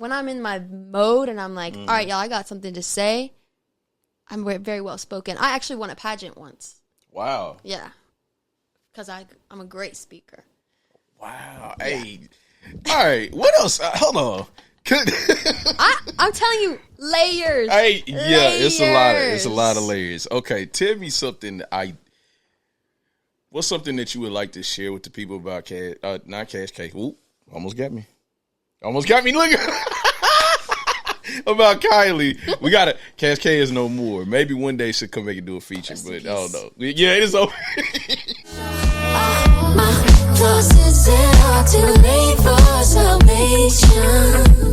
when I'm in my mode and I'm like, all right, y'all, I got something to say, I'm very well spoken. I actually won a pageant once. Wow. Yeah. Because I'm a great speaker. Wow. Yeah. Hey. All right. What else? Hold on. I'm telling you, layers. Hey, yeah, layers. It's a lot of layers. Okay, tell me something what's something that you would like to share with the people about not Cash Cake. Ooh, almost got me. Look about Kyleigh. We gotta Cash K is no more. Maybe one day she'll come back and do a feature, but I don't know. Yeah, it is over.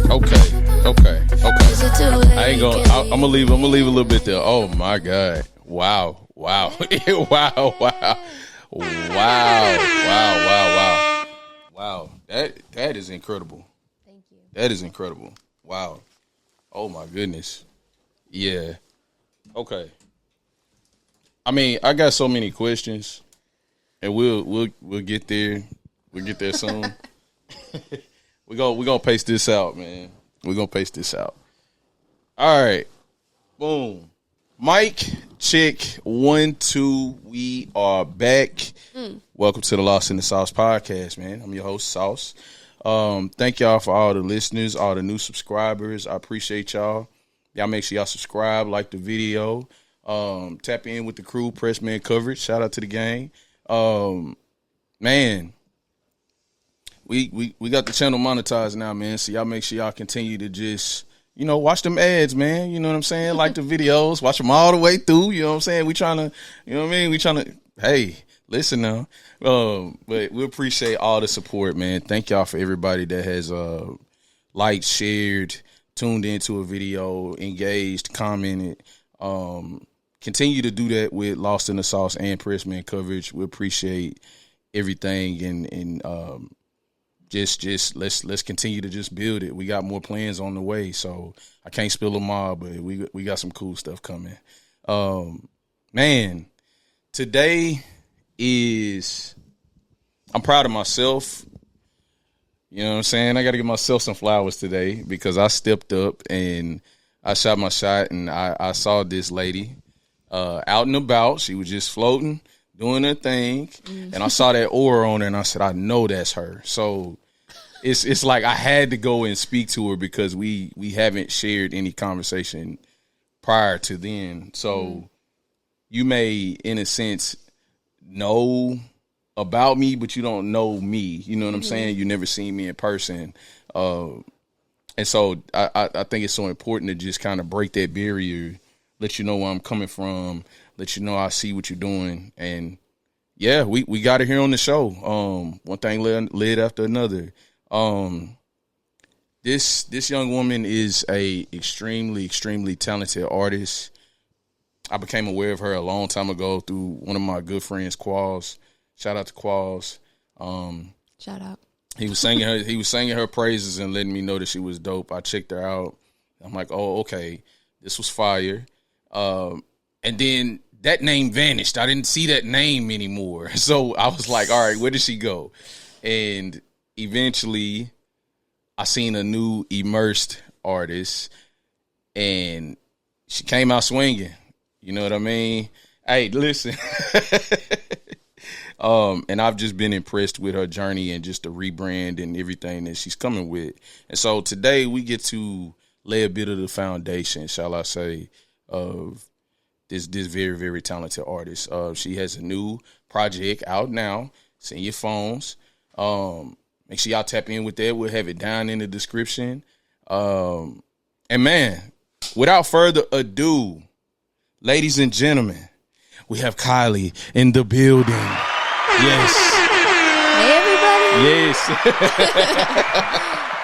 Okay. I ain't gonna. I'm gonna leave a little bit there. Oh my God! Wow! Wow! That is incredible. Thank you. That is incredible. Wow! Oh my goodness! Yeah. Okay. I mean, I got so many questions, and we'll get there. We'll get there soon. We're gonna pace this out, man. We're gonna pace this out. All right. Boom. Mic check 1 2. We are back. Welcome to the Lost in the Sauce podcast, man. I'm your host, Sauce. Thank y'all for all the listeners, all the new subscribers. I appreciate y'all. Y'all make sure y'all subscribe, like the video. Tap in with the crew, Pressman coverage. Shout out to the gang. Man. We got the channel monetized now, man. So y'all make sure y'all continue to just, watch them ads, man. You know what I'm saying? Like the videos, watch them all the way through. You know what I'm saying? We trying to, We trying to, hey, listen now. But we appreciate all the support, man. Thank y'all for everybody that has liked, shared, tuned into a video, engaged, commented. Continue to do that with Lost in the Sauce and Pressman coverage. We appreciate everything and just let's continue to just build it. We got more plans on the way, so I can't spill them all, but we got some cool stuff coming. Man, today I'm proud of myself. You know what I'm saying? I got to give myself some flowers today because I stepped up and I shot my shot, and I saw this lady out and about. She was just floating, doing her thing, and I saw that aura on her, and I said, I know that's her. So it's like I had to go and speak to her because we haven't shared any conversation prior to then. So you may, in a sense, know about me, but you don't know me. You know what I'm saying? You never seen me in person. And so I think it's so important to just kind of break that barrier, let you know where I'm coming from, let you know I see what you're doing. And yeah, we got her here on the show. One thing led after another. This young woman is a extremely talented artist. I became aware of her a long time ago through one of my good friends, Qualls. Shout out to Qualls. Shout out. He was singing her praises and letting me know that she was dope. I checked her out. I'm like, oh, okay, this was fire. And then that name vanished. I didn't see that name anymore. So I was like, all right, where did she go? And eventually I seen a new immersed artist, and she came out swinging. You know what I mean? Hey, listen. And I've just been impressed with her journey and just the rebrand and everything that she's coming with. And so today we get to lay a bit of the foundation, shall I say, of this very, very talented artist. She has a new project out now. It's in your phones. Make sure y'all tap in with that. We'll have it down in the description. And man, without further ado, ladies and gentlemen, we have Kyleigh in the building. Yes. Hey, everybody. Yes.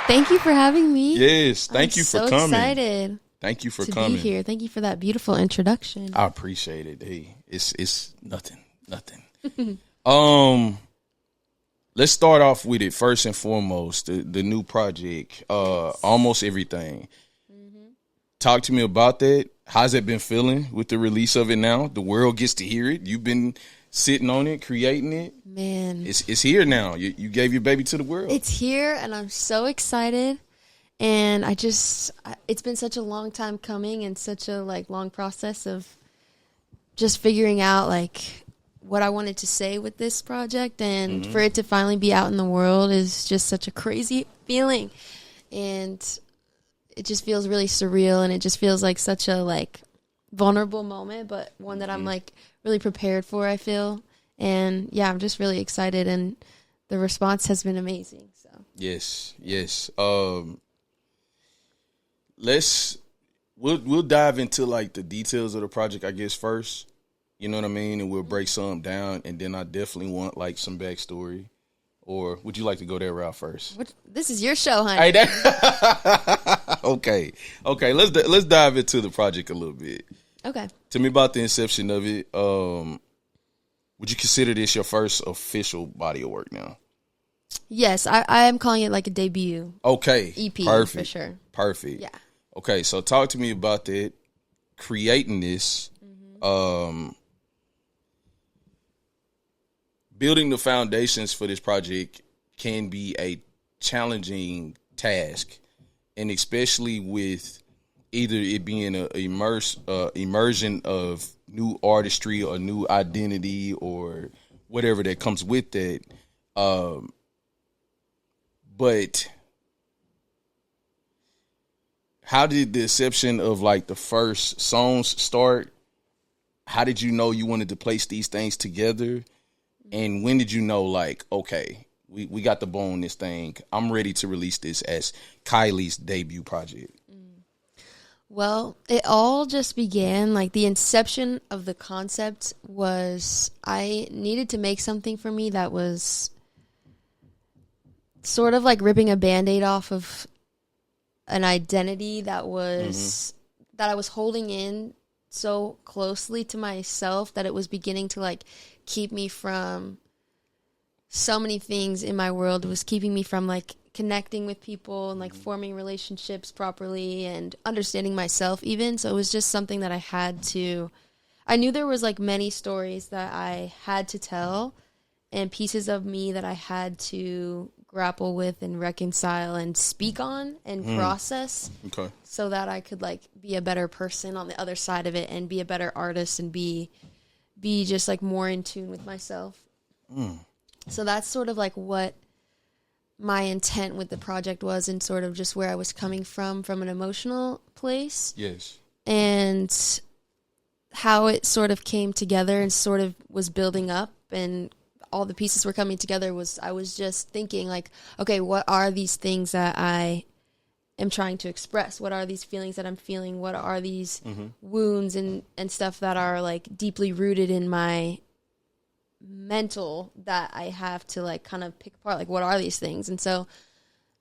Thank you for having me. Yes. Thank you for coming. I'm so excited. Thank you for to coming. be here. Thank you for that beautiful introduction. I appreciate it. Hey, it's nothing. Let's start off with it first and foremost. The new project, Almost Everything. Talk to me about that. How's it been feeling with the release of it now? The world gets to hear it. You've been sitting on it, creating it. Man. It's here now. You gave your baby to the world. It's here, and I'm so excited. And it's been such a long time coming and such a like long process of just figuring out like what I wanted to say with this project, and for it to finally be out in the world is just such a crazy feeling. And it just feels really surreal, and it just feels like such a like vulnerable moment, but one that I'm like really prepared for, I feel. And yeah, I'm just really excited, and the response has been amazing. So yes. We'll dive into like the details of the project, I guess, first. You know what I mean? And we'll break some down, and then I definitely want like some backstory. Or would you like to go that route first? This is your show, honey. Okay. Let's dive into the project a little bit. Okay. Tell me about the inception of it. Would you consider this your first official body of work now? Yes, I am calling it like a debut. Okay. EP, perfect. for sure. Perfect. Yeah. Okay, so talk to me about that. Creating this, building the foundations for this project can be a challenging task, and especially with either it being an immersion of new artistry or new identity or whatever that comes with that. But how did the inception of like the first songs start? How did you know you wanted to place these things together? And when did you know, like, okay, we got the bone on this thing. I'm ready to release this as Kyleigh's debut project? Well, it all just began, like the inception of the concept was I needed to make something for me that was sort of like ripping a Band-Aid off of an identity that was that I was holding in so closely to myself that it was beginning to like keep me from so many things in my world. It was keeping me from like connecting with people and like forming relationships properly and understanding myself even. So it was just something that I knew there was like many stories that I had to tell and pieces of me that I had to grapple with and reconcile and speak on and process, so that I could like be a better person on the other side of it and be a better artist and be just like more in tune with myself. So that's sort of like what my intent with the project was, and sort of just where I was coming from an emotional place. Yes. And how it sort of came together and sort of was building up, and all the pieces were coming together I was just thinking like, okay, what are these things that I am trying to express? What are these feelings that I'm feeling? What are these wounds and stuff that are like deeply rooted in my mental that I have to like kind of pick apart? Like, what are these things? And so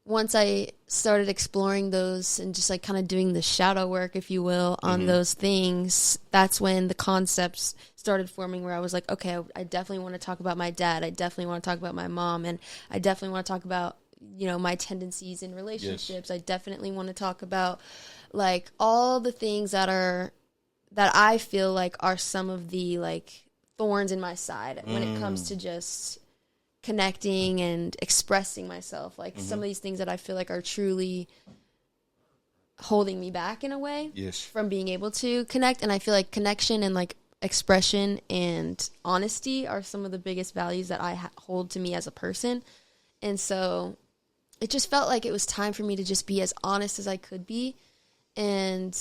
once I started exploring those and just like kind of doing the shadow work, if you will, on those things, that's when the concepts started forming, where I was like, okay, I definitely want to talk about my dad. I definitely want to talk about my mom. And I definitely want to talk about, you know, my tendencies in relationships. Yes. I definitely want to talk about like all the things that I feel like are some of the like thorns in my side when it comes to just connecting and expressing myself, like some of these things that I feel like are truly holding me back in a way from being able to connect. And I feel like connection and like expression and honesty are some of the biggest values that I hold to me as a person. And so it just felt like it was time for me to just be as honest as I could be. And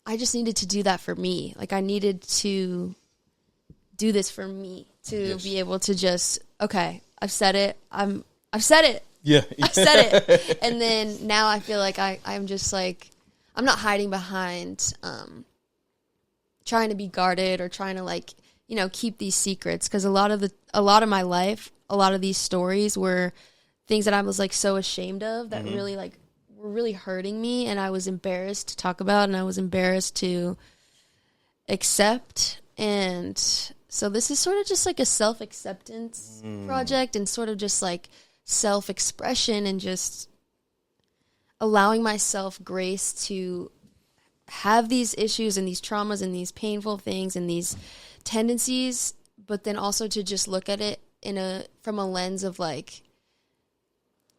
I just needed to do that for me. Like, I needed to do this for me to be able to just, okay, I've said it. I've said it. Yeah. I've said it. And then now I feel like I'm just like, I'm not hiding behind trying to be guarded or trying to like, you know, keep these secrets. Because a lot of my life, a lot of these stories were things that I was like so ashamed of that really like were really hurting me, and I was embarrassed to talk about, and I was embarrassed to accept. And so this is sort of just like a self-acceptance project, and sort of just like self-expression, and just allowing myself grace to have these issues and these traumas and these painful things and these tendencies, but then also to just look at it from a lens of like,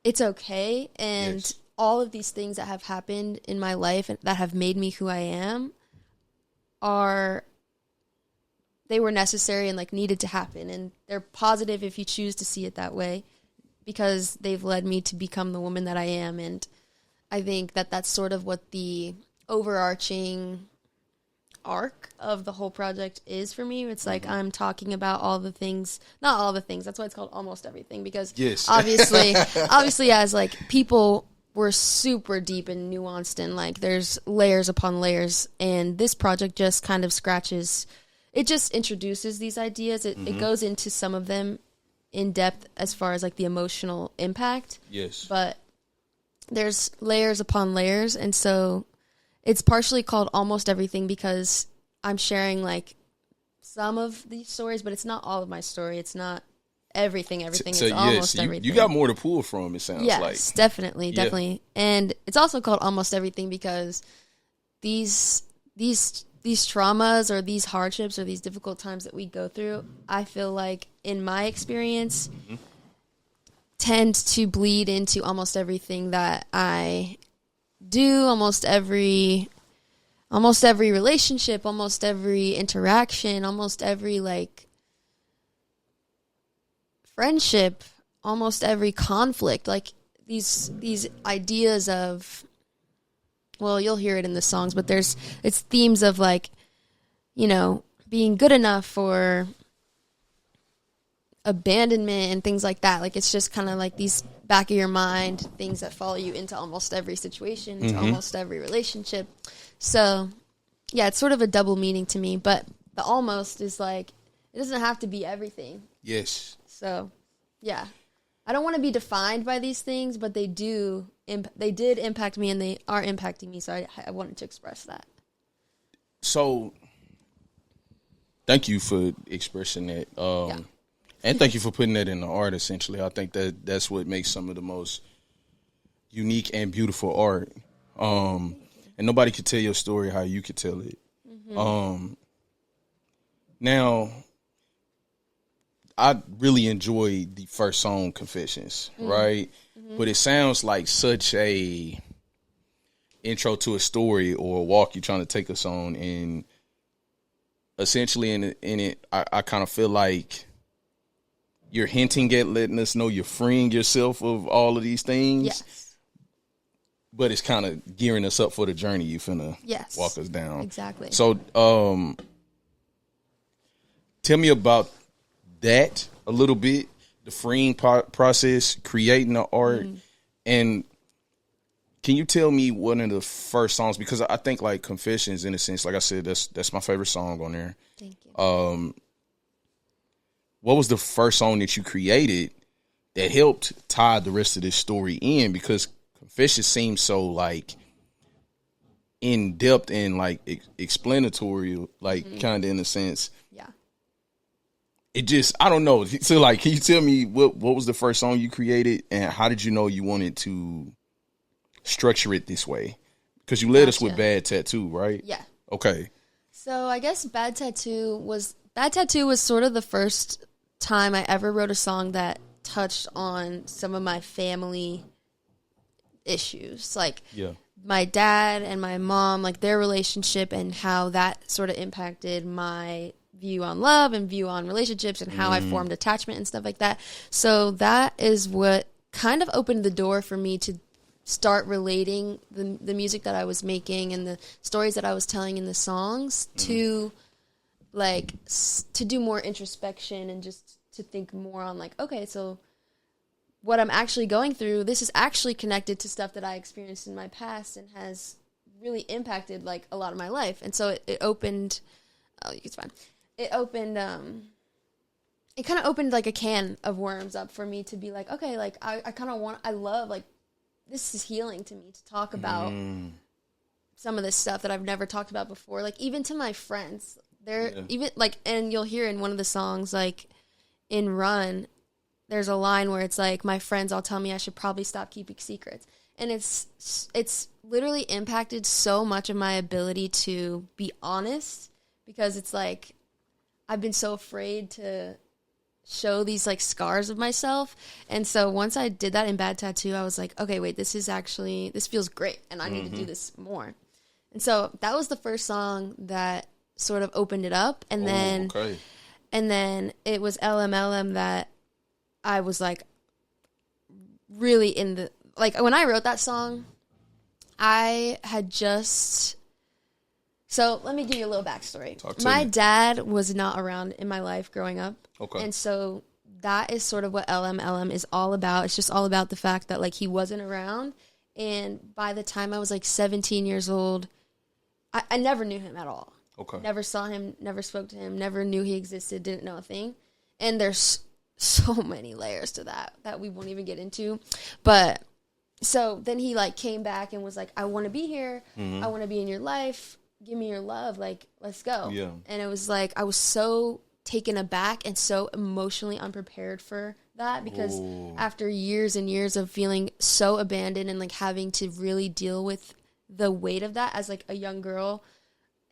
it's okay. And all of these things that have happened in my life and that have made me who I am they were necessary and like needed to happen, and they're positive if you choose to see it that way, because they've led me to become the woman that I am. And I think that that's sort of what the overarching arc of the whole project is for me. It's like I'm talking about all the things, not all the things, that's why it's called Almost Everything, because obviously as like people, we're super deep and nuanced, and like there's layers upon layers, and this project just kind of it just introduces these ideas. It goes into some of them in depth as far as like the emotional impact. Yes. But there's layers upon layers, and so it's partially called Almost Everything because I'm sharing like some of these stories, but it's not all of my story. It's not everything. It's almost everything. You got more to pull from, it sounds like. Yes, definitely. And it's also called Almost Everything because these traumas or these hardships or these difficult times that we go through, I feel like in my experience tend to bleed into almost everything that I do, almost every relationship, almost every interaction, almost every like friendship, almost every conflict, like these ideas of, well, you'll hear it in the songs, but it's themes of like, you know, being good enough or abandonment and things like that. Like it's just kind of like these back of your mind things that follow you into almost every situation, into almost every relationship. So yeah, it's sort of a double meaning to me, but the almost is like, it doesn't have to be everything. Yes. So yeah, I don't want to be defined by these things, but they did impact me, and they are impacting me. So I wanted to express that. So thank you for expressing that. And thank you for putting that in the art, essentially. I think that's what makes some of the most unique and beautiful art. And nobody could tell your story how you could tell it. Now, I really enjoyed the first song, Confessions, right? But it sounds like such a intro to a story or a walk you're trying to take us on. And essentially in it, I kind of feel like you're hinting at letting us know you're freeing yourself of all of these things. Yes. But it's kind of gearing us up for the journey you finna walk us down. Exactly. So tell me about that a little bit, the freeing process, creating the art, and can you tell me one of the first songs, because I think like Confessions, in a sense, like I said, that's my favorite song on there. Thank you. What was the first song that you created that helped tie the rest of this story in? Because Confessions seems so like in depth and like explanatory, like kind of in a sense. Yeah. It just, I don't know. So like, can you tell me what was the first song you created, and how did you know you wanted to structure it this way? Because you led us with Bad Tattoo, right? Yeah. Okay. So I guess Bad Tattoo was sort of the first time I ever wrote a song that touched on some of my family issues. Like my dad and my mom, like their relationship and how that sort of impacted my view on love and view on relationships and how I formed attachment and stuff like that. So that is what kind of opened the door for me to start relating the music that I was making and the stories that I was telling in the songs to like to do more introspection and just to think more on like, okay, so what I'm actually going through, this is actually connected to stuff that I experienced in my past and has really impacted like a lot of my life. And so it opened, it's fine. It opened, it kind of opened like a can of worms up for me to be like, okay, like I kind of I love, like, this is healing to me to talk about some of this stuff that I've never talked about before. Like even to my friends, even like, and you'll hear in one of the songs, like in Run, there's a line where it's like, my friends all tell me I should probably stop keeping secrets. And it's literally impacted so much of my ability to be honest, because it's like, I've been so afraid to show these like scars of myself. And so once I did that in Bad Tattoo, I was like, okay, wait, this feels great, and I need to do this more. And so that was the first song that sort of opened it up, and then it was LMLM that I was like really in the, like when I wrote that song, I had just, so let me give you a little backstory. My dad was not around in my life growing up. Okay. And so that is sort of what LMLM is all about. It's just all about the fact that like he wasn't around. And by the time I was like 17 years old, I never knew him at all. Okay. Never saw him, never spoke to him, never knew he existed, didn't know a thing. And there's so many layers to that we won't even get into. But so then he like came back and was like, I want to be here. I want to be in your life. Give me your love. Like, let's go. Yeah. And it was like, I was so taken aback and so emotionally unprepared for that, because after years and years of feeling so abandoned and like having to really deal with the weight of that as like a young girl,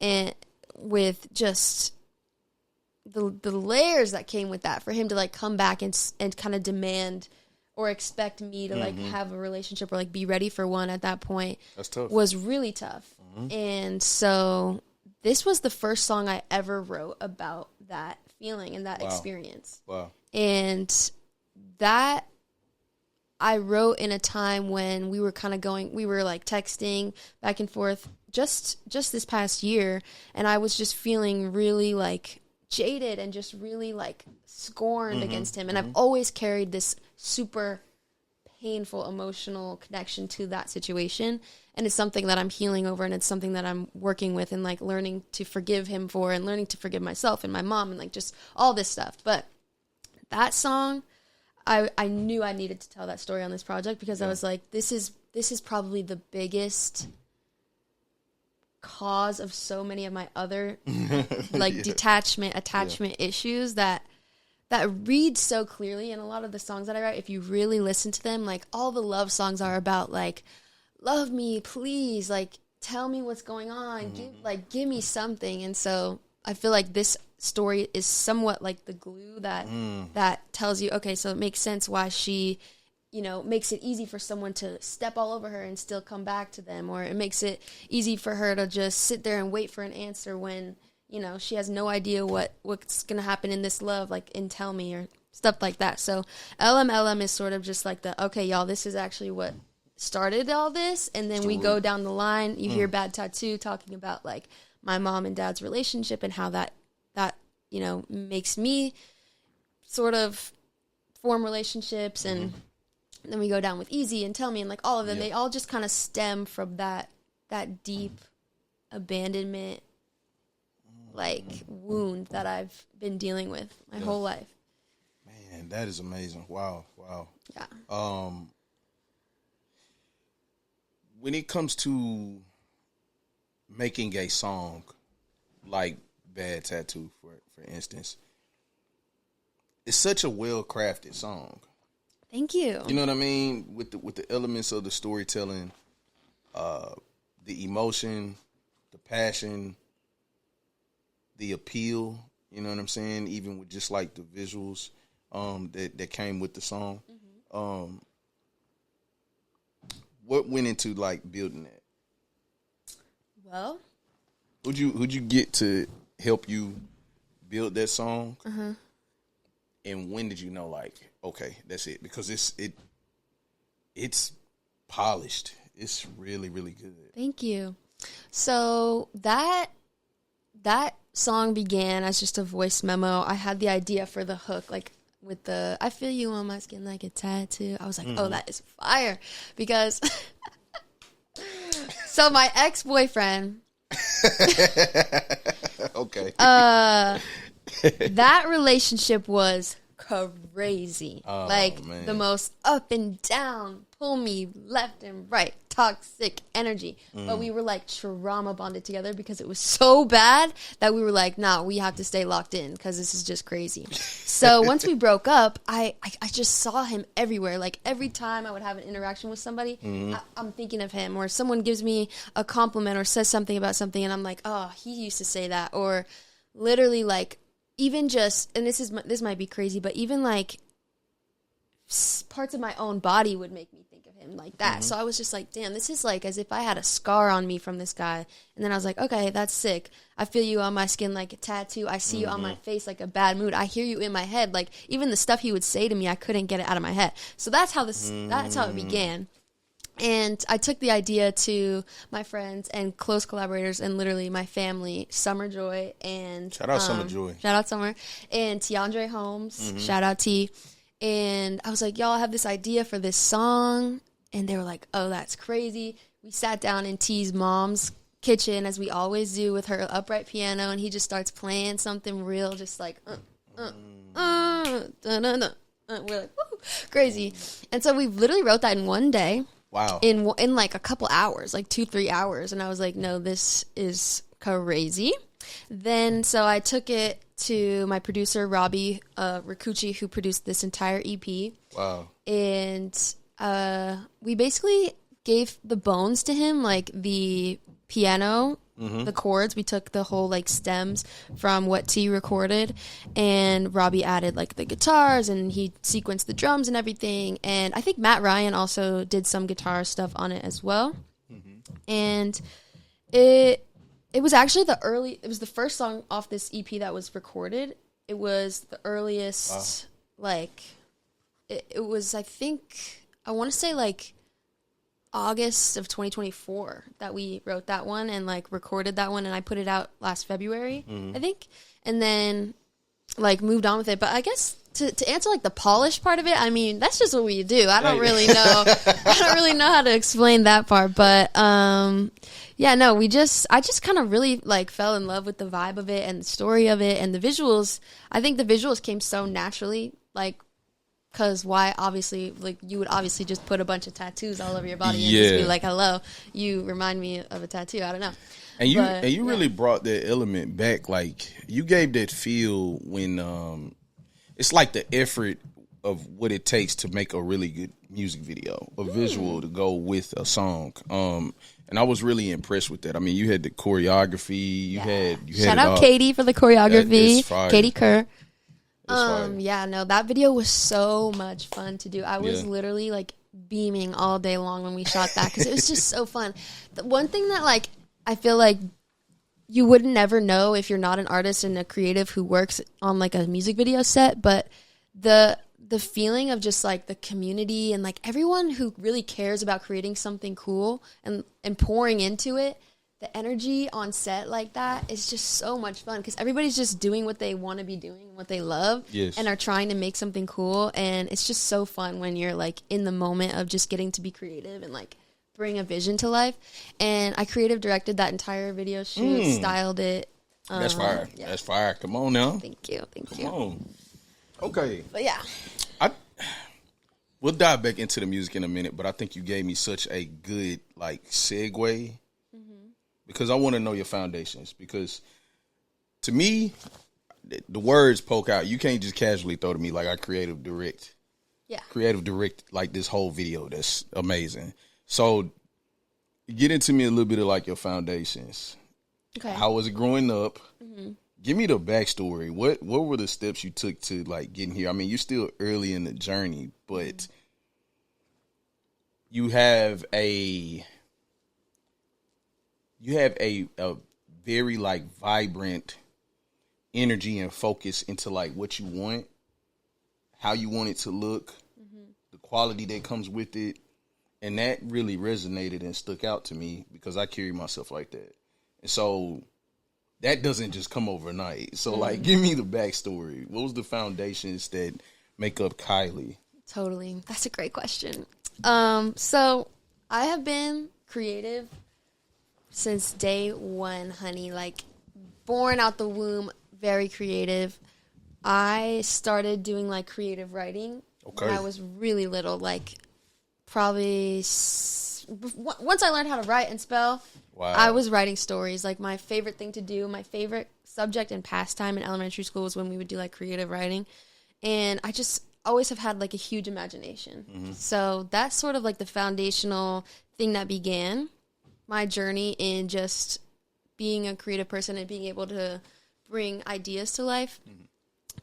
and with just the layers that came with that, for him to like come back and kind of demand or expect me to like have a relationship or like be ready for one at that point, that's tough. Was really tough. And so this was the first song I ever wrote about that feeling and that experience. Wow. And that I wrote in a time when we were kind of we were like texting back and forth just this past year, and I was just feeling really like jaded and just really like scorned against him. And I've always carried this super painful emotional connection to that situation, and it's something that I'm healing over, and it's something that I'm working with and like learning to forgive him for, and learning to forgive myself and my mom, and like just all this stuff. But that song, I knew I needed to tell that story on this project, because I was like, this is probably the biggest cause of so many of my other like attachment issues that read so clearly in a lot of the songs that I write. If you really listen to them, like all the love songs are about like, love me, please, like tell me what's going on, give me something. And so I feel like this story is somewhat like the glue that tells you, okay, so it makes sense why she, makes it easy for someone to step all over her and still come back to them, or it makes it easy for her to just sit there and wait for an answer when, she has no idea what's going to happen in this love, like in Tell Me or stuff like that. So LMLM is sort of just like okay, y'all, this is actually what started all this. And then we go down the line, you hear Bad Tattoo talking about like my mom and dad's relationship and how that makes me sort of form relationships. And then we go down with Easy and Tell Me, and like all of them, they all just kind of stem from that deep abandonment like wound that I've been dealing with my whole life. Man, that is amazing. Wow. Yeah. When it comes to making a song like Bad Tattoo, for instance, it's such a well-crafted song. Thank you. You know what I mean? With the elements of the storytelling, the emotion, the passion, the appeal, you know what I'm saying? Even with just like the visuals that came with the song. What went into like building that? Well, who'd you get to help you build that song? And when did you know, like, okay, that's it? Because it's polished. It's really, really good. Thank you. So that song began as just a voice memo. I had the idea for the hook, like with the I feel you on my skin like a tattoo. I was like, oh, that is fire. Because so my ex-boyfriend okay. That relationship was crazy. Man. The most up and down, pull me left and right, toxic energy. But we were like trauma bonded together because it was so bad that we were like, nah, we have to stay locked in because this is just crazy. So once we broke up, I just saw him everywhere. Like every time I would have an interaction with somebody, I'm thinking of him, or someone gives me a compliment or says something about something and I'm like, oh, he used to say that. Or literally like even just, and this might be crazy, but even like parts of my own body would make me think of him like that. So I was just like, damn, this is like as if I had a scar on me from this guy. And then I was like, okay, that's sick. I feel you on my skin like a tattoo. I see you on my face like a bad mood. I hear you in my head. Like even the stuff he would say to me, I couldn't get it out of my head. So that's how it began. And I took the idea to my friends and close collaborators and literally my family, Summer Joy and shout out Summer Joy. Shout out Summer and Tiandre Holmes. Shout out T. And I was like, y'all, I have this idea for this song. And they were like, oh, that's crazy. We sat down in T's mom's kitchen, as we always do, with her upright piano. And he just starts playing something real, just like, we're like, woo, crazy. And so we literally wrote that in one day. Wow. In like a couple hours, like 2-3 hours. And I was like, no, this is crazy. Then, so I took it to my producer, Robbie Ricucci, who produced this entire EP. Wow. And we basically gave the bones to him, like the piano, the chords. We took the whole like stems from what T recorded, and Robbie added like the guitars, and he sequenced the drums and everything. And I think Matt Ryan also did some guitar stuff on it as well. And it was actually it was the first song off this EP that was recorded. It was the earliest, like, it was, I think, I want to say, like, August of 2024 that we wrote that one and, like, recorded that one, and I put it out last February, I think, and then, like, moved on with it. But I guess to answer, like, the polished part of it, I mean, that's just what we do. I don't really know. I don't really know how to explain that part, but, yeah, no, I just kind of really, like, fell in love with the vibe of it and the story of it and the visuals. I think the visuals came so naturally, like, because why, obviously, like, you would obviously just put a bunch of tattoos all over your body and just be like, hello, you remind me of a tattoo. I don't know. And you really brought that element back. Like, you gave that feel when, it's like the effort of what it takes to make a really good music video, a visual to go with a song. And I was really impressed with that. I mean, you had the choreography. You had shout out Katie for the choreography. Katie Kerr. Yeah, no, that video was so much fun to do. I was literally like beaming all day long when we shot that because it was just so fun. The one thing that like I feel like you would never know if you're not an artist and a creative who works on like a music video set, but the feeling of just like the community and like everyone who really cares about creating something cool and pouring into it, the energy on set like that is just so much fun because everybody's just doing what they want to be doing, what they love, and are trying to make something cool. And it's just so fun when you're like in the moment of just getting to be creative and like bring a vision to life. And I creative directed that entire video shoot, styled it. That's fire. Yeah. That's fire. Come on now. Thank you. Come on. Okay. But yeah. We'll dive back into the music in a minute, but I think you gave me such a good like segue because I want to know your foundations. Because to me, the words poke out. You can't just casually throw to me like I creative direct like this whole video. That's amazing. So get into me a little bit of like your foundations. Okay. How was it growing up? Give me the backstory. What were the steps you took to like getting here? I mean, you're still early in the journey, but you have a very like vibrant energy and focus into like what you want, how you want it to look, the quality that comes with it. And that really resonated and stuck out to me because I carry myself like that. And so that doesn't just come overnight. So, like, give me the backstory. What was the foundations that make up Kyleigh? Totally. That's a great question. So, I have been creative since day one, honey. Like, born out the womb, very creative. I started doing, like, creative writing when I was really little. Like, probably once I learned how to write and spell, I was writing stories. Like, my favorite thing to do, my favorite subject and pastime in elementary school was when we would do, like, creative writing. And I just always have had, like, a huge imagination. So that's sort of, like, the foundational thing that began my journey in just being a creative person and being able to bring ideas to life.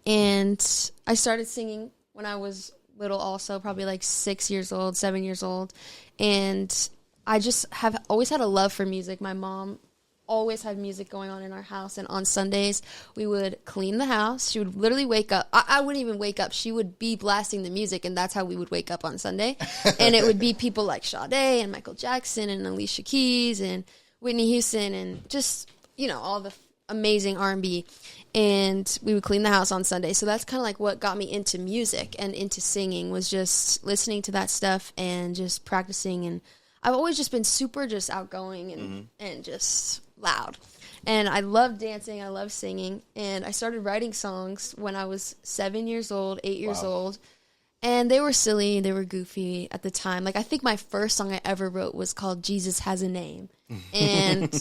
And I started singing when I was little also, probably like 6 years old, 7 years old. And I just have always had a love for music. My mom always had music going on in our house, and on Sundays we would clean the house. She would literally wake up. I wouldn't even wake up. She would be blasting the music, and that's how we would wake up on Sunday. And it would be people like Sade and Michael Jackson and Alicia Keys and Whitney Houston and just, you know, all the amazing R&B. And we would clean the house on Sunday. So that's kind of like what got me into music and into singing, was just listening to that stuff and just practicing. And I've always just been super just outgoing and just loud. And I love dancing. I love singing. And I started writing songs when I was 7 years old, 8 years old. And they were silly. They were goofy at the time. Like, I think my first song I ever wrote was called Jesus Has a Name. And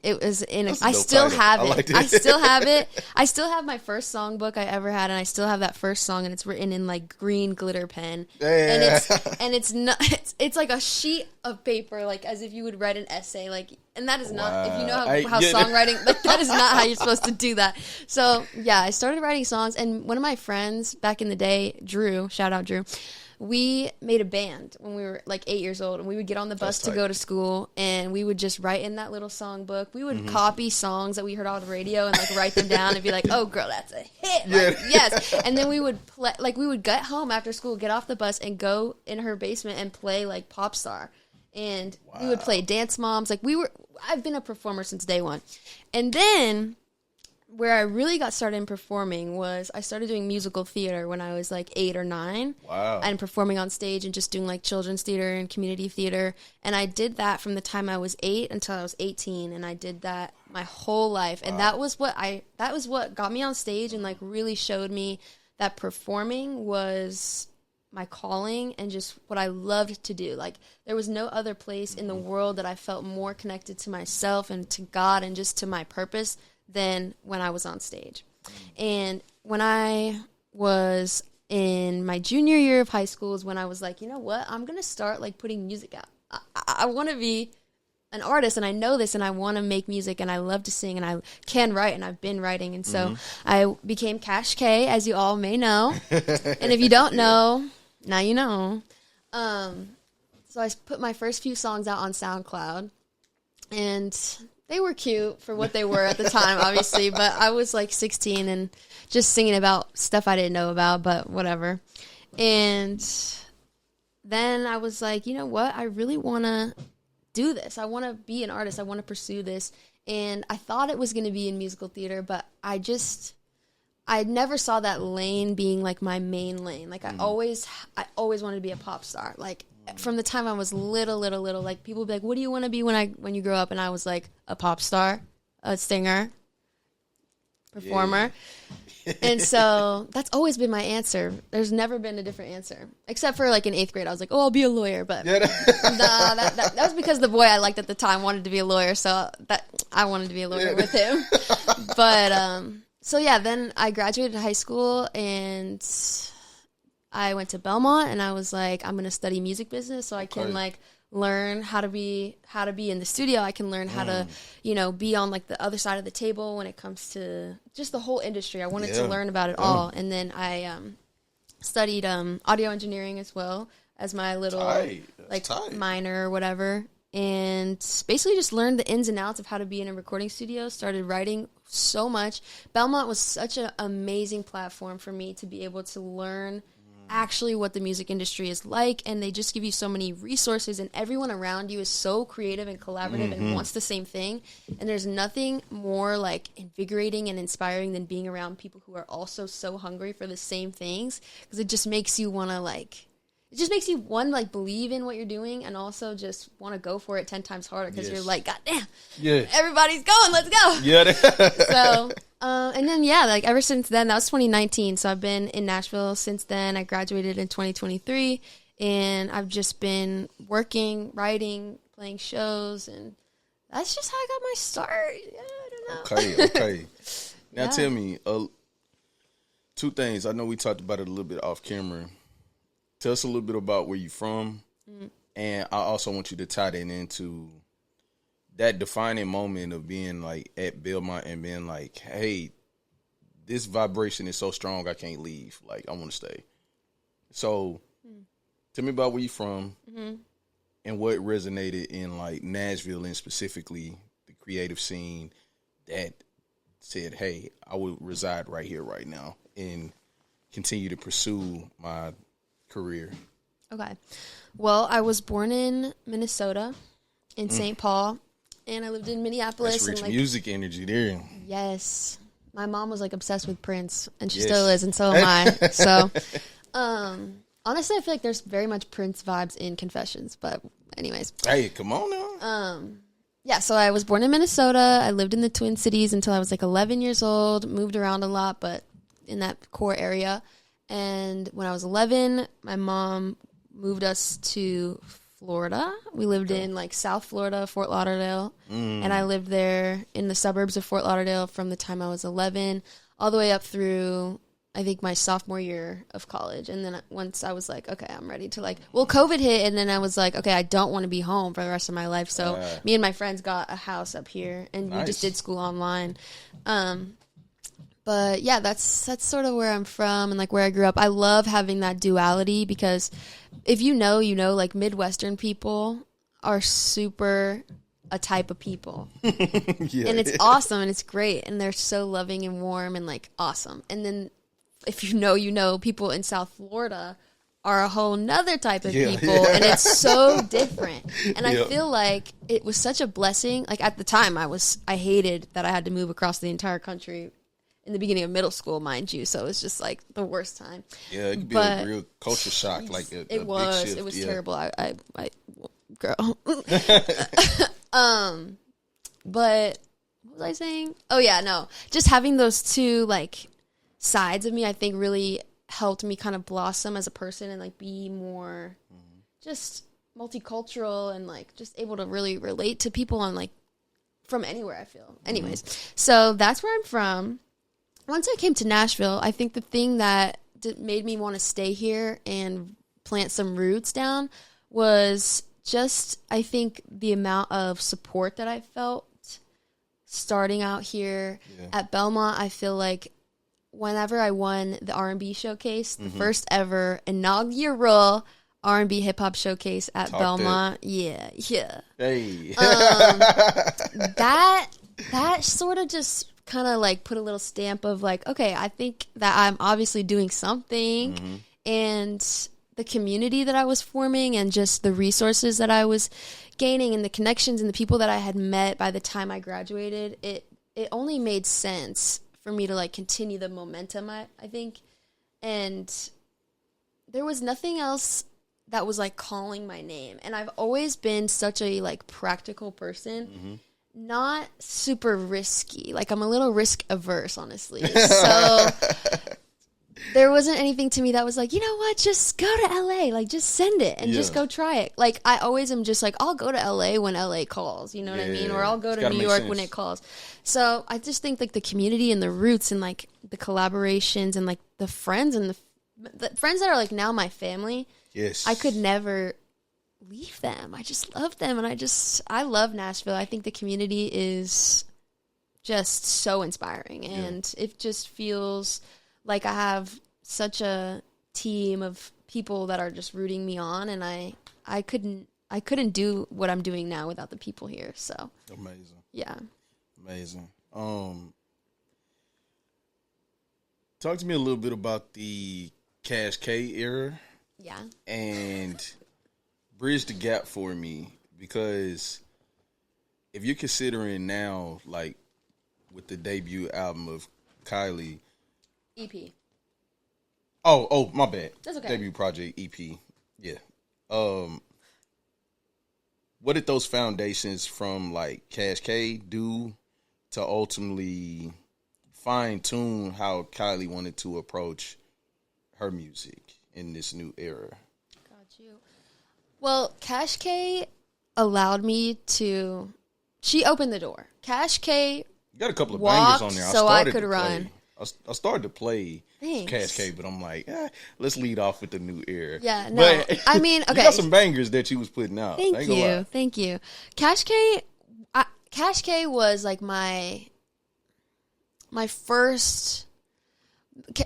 it was in I still have it. I still have it. I still have my first songbook I ever had, and I still have that first song, and it's written in like green glitter pen. Yeah. And it's not it's like a sheet of paper, like as if you would write an essay, like, and that is not, if you know how songwriting, like, that is not how you're supposed to do that. So yeah, I started writing songs, and one of my friends back in the day, Drew, shout out Drew, we made a band when we were like 8 years old, and we would get on the bus to go to school, and we would just write in that little songbook. We would copy songs that we heard on the radio and like write them down and be like, "Oh, girl, that's a hit!" Like, yes. And then we would play, like, we would get home after school, get off the bus, and go in her basement and play like Pop Star, and we would play Dance Moms. Like, I've been a performer since day one, and then where I really got started in performing was I started doing musical theater when I was like 8 or 9. Wow. And performing on stage and just doing like children's theater and community theater. And I did that from the time I was 8 until I was 18. And I did that my whole life. And that was what got me on stage and like really showed me that performing was my calling and just what I loved to do. Like, there was no other place in the world that I felt more connected to myself and to God and just to my purpose than when I was on stage. And when I was in my junior year of high school is when I was like, you know what, I'm going to start like putting music out. I want to be an artist, and I know this, and I want to make music, and I love to sing, and I can write, and I've been writing. And so I became Cash K, as you all may know. And if you don't know, now you know. So I put my first few songs out on SoundCloud, and they were cute for what they were at the time, obviously, but I was like 16 and just singing about stuff I didn't know about, but whatever. And then I was like, you know what? I really want to do this. I want to be an artist. I want to pursue this. And I thought it was going to be in musical theater, but I never saw that lane being like my main lane. Like, I always wanted to be a pop star. Like, from the time I was little, like, people would be like, what do you want to be when you grow up? And I was like, a pop star, a singer, performer. Yeah. And so that's always been my answer. There's never been a different answer. Except for like in 8th grade, I was like, oh, I'll be a lawyer. But that was because the boy I liked at the time wanted to be a lawyer. So that I wanted to be a lawyer with him. But, so yeah, then I graduated high school and I went to Belmont, and I was like, I'm going to study music business so I can like learn how to be in the studio. I can learn how to, be on like the other side of the table when it comes to just the whole industry. I wanted to learn about it all. And then I studied audio engineering as well as my little minor or whatever. And basically just learned the ins and outs of how to be in a recording studio, started writing so much. Belmont was such an amazing platform for me to be able to learn actually what the music industry is like, and they just give you so many resources, and everyone around you is so creative and collaborative and wants the same thing. And there's nothing more like invigorating and inspiring than being around people who are also so hungry for the same things, because it just makes you want to believe in what you're doing, and also just want to go for it 10 times harder because you're like, God damn, everybody's going, let's go. So and then ever since then, that was 2019, so I've been in Nashville since then. I graduated in 2023, and I've just been working, writing, playing shows, and that's just how I got my start. I don't know. Okay. Now tell me, 2 things. I know we talked about it a little bit off camera. Tell us a little bit about where you're from, and I also want you to tie that into that defining moment of being like at Belmont and being like, hey, this vibration is so strong I can't leave. Like, I want to stay. So tell me about where you from and what resonated in like Nashville and specifically the creative scene that said, hey, I would reside right here right now and continue to pursue my career. Okay. Well, I was born in Minnesota, in St. Paul, and I lived in Minneapolis. That's rich and, like, music energy there. Yes. My mom was like obsessed with Prince, and she still is, and so am I. So, honestly, I feel like there's very much Prince vibes in Confessions, but anyways. Hey, come on now. Yeah, so I was born in Minnesota. I lived in the Twin Cities until I was like 11 years old, moved around a lot, but in that core area. And when I was 11, my mom moved us to Florida. We lived in like South Florida, Fort Lauderdale, and I lived there in the suburbs of Fort Lauderdale from the time I was 11 all the way up through, I think, my sophomore year of college. And then once I was like, okay, I'm ready to like, well, COVID hit, and then I was like, okay, I don't want to be home for the rest of my life. So me and my friends got a house up here, and we just did school online. But yeah, that's sort of where I'm from and like where I grew up. I love having that duality because if you know, like Midwestern people are super a type of people. And it's awesome and it's great. And they're so loving and warm and like awesome. And then if you know, people in South Florida are a whole nother type of people. And it's so different. And I feel like it was such a blessing. Like at the time I hated that I had to move across the entire country in the beginning of middle school, mind you. So it was just like the worst time. Yeah, it could be a real culture shock. Like a big shift. It was terrible. I girl. But what was I saying? Oh yeah, no. Just having those two like sides of me, I think really helped me kind of blossom as a person and like be more just multicultural and like just able to really relate to people on like from anywhere, I feel. Anyways, so that's where I'm from. Once I came to Nashville, I think the thing that made me want to stay here and plant some roots down was just, I think, the amount of support that I felt starting out here at Belmont. I feel like whenever I won the R&B showcase, the first ever inaugural R&B hip hop showcase at Belmont. Yeah. Hey. That sort of just kind of like put a little stamp of like, okay, I think that I'm obviously doing something, and the community that I was forming and just the resources that I was gaining and the connections and the people that I had met by the time I graduated, it only made sense for me to like continue the momentum, I think. And there was nothing else that was like calling my name. And I've always been such a like practical person. Not super risky. Like, I'm a little risk averse, honestly. So there wasn't anything to me that was like, you know what, just go to LA. Like, just send it and just go try it. Like, I always am just like, I'll go to LA when LA calls. You know what I mean? Or I'll go to New York when it calls. So I just think like the community and the roots and like the collaborations and like the friends and the friends that are like now my family. Yes. I could never leave them. I just love them, and I love Nashville. I think the community is just so inspiring, and it just feels like I have such a team of people that are just rooting me on, and I couldn't do what I'm doing now without the people here. So amazing. Yeah. Amazing. Talk to me a little bit about the Cash K era. Yeah. And bridge the gap for me, because if you're considering now, like with the debut album of Kyleigh, EP. Oh, my bad. That's okay. Debut project EP. Yeah. What did those foundations from like Cash K do to ultimately fine tune how Kyleigh wanted to approach her music in this new era? Got you. Well, Cash K allowed me to. She opened the door. Cash K. You got a couple of bangers on there. So I could run. I started to play Thanks. Cash K, but I'm like, let's lead off with the new era. Yeah, no. I mean, okay. You got some bangers that you was putting out. Thank you. Cash K, Cash K was like my first.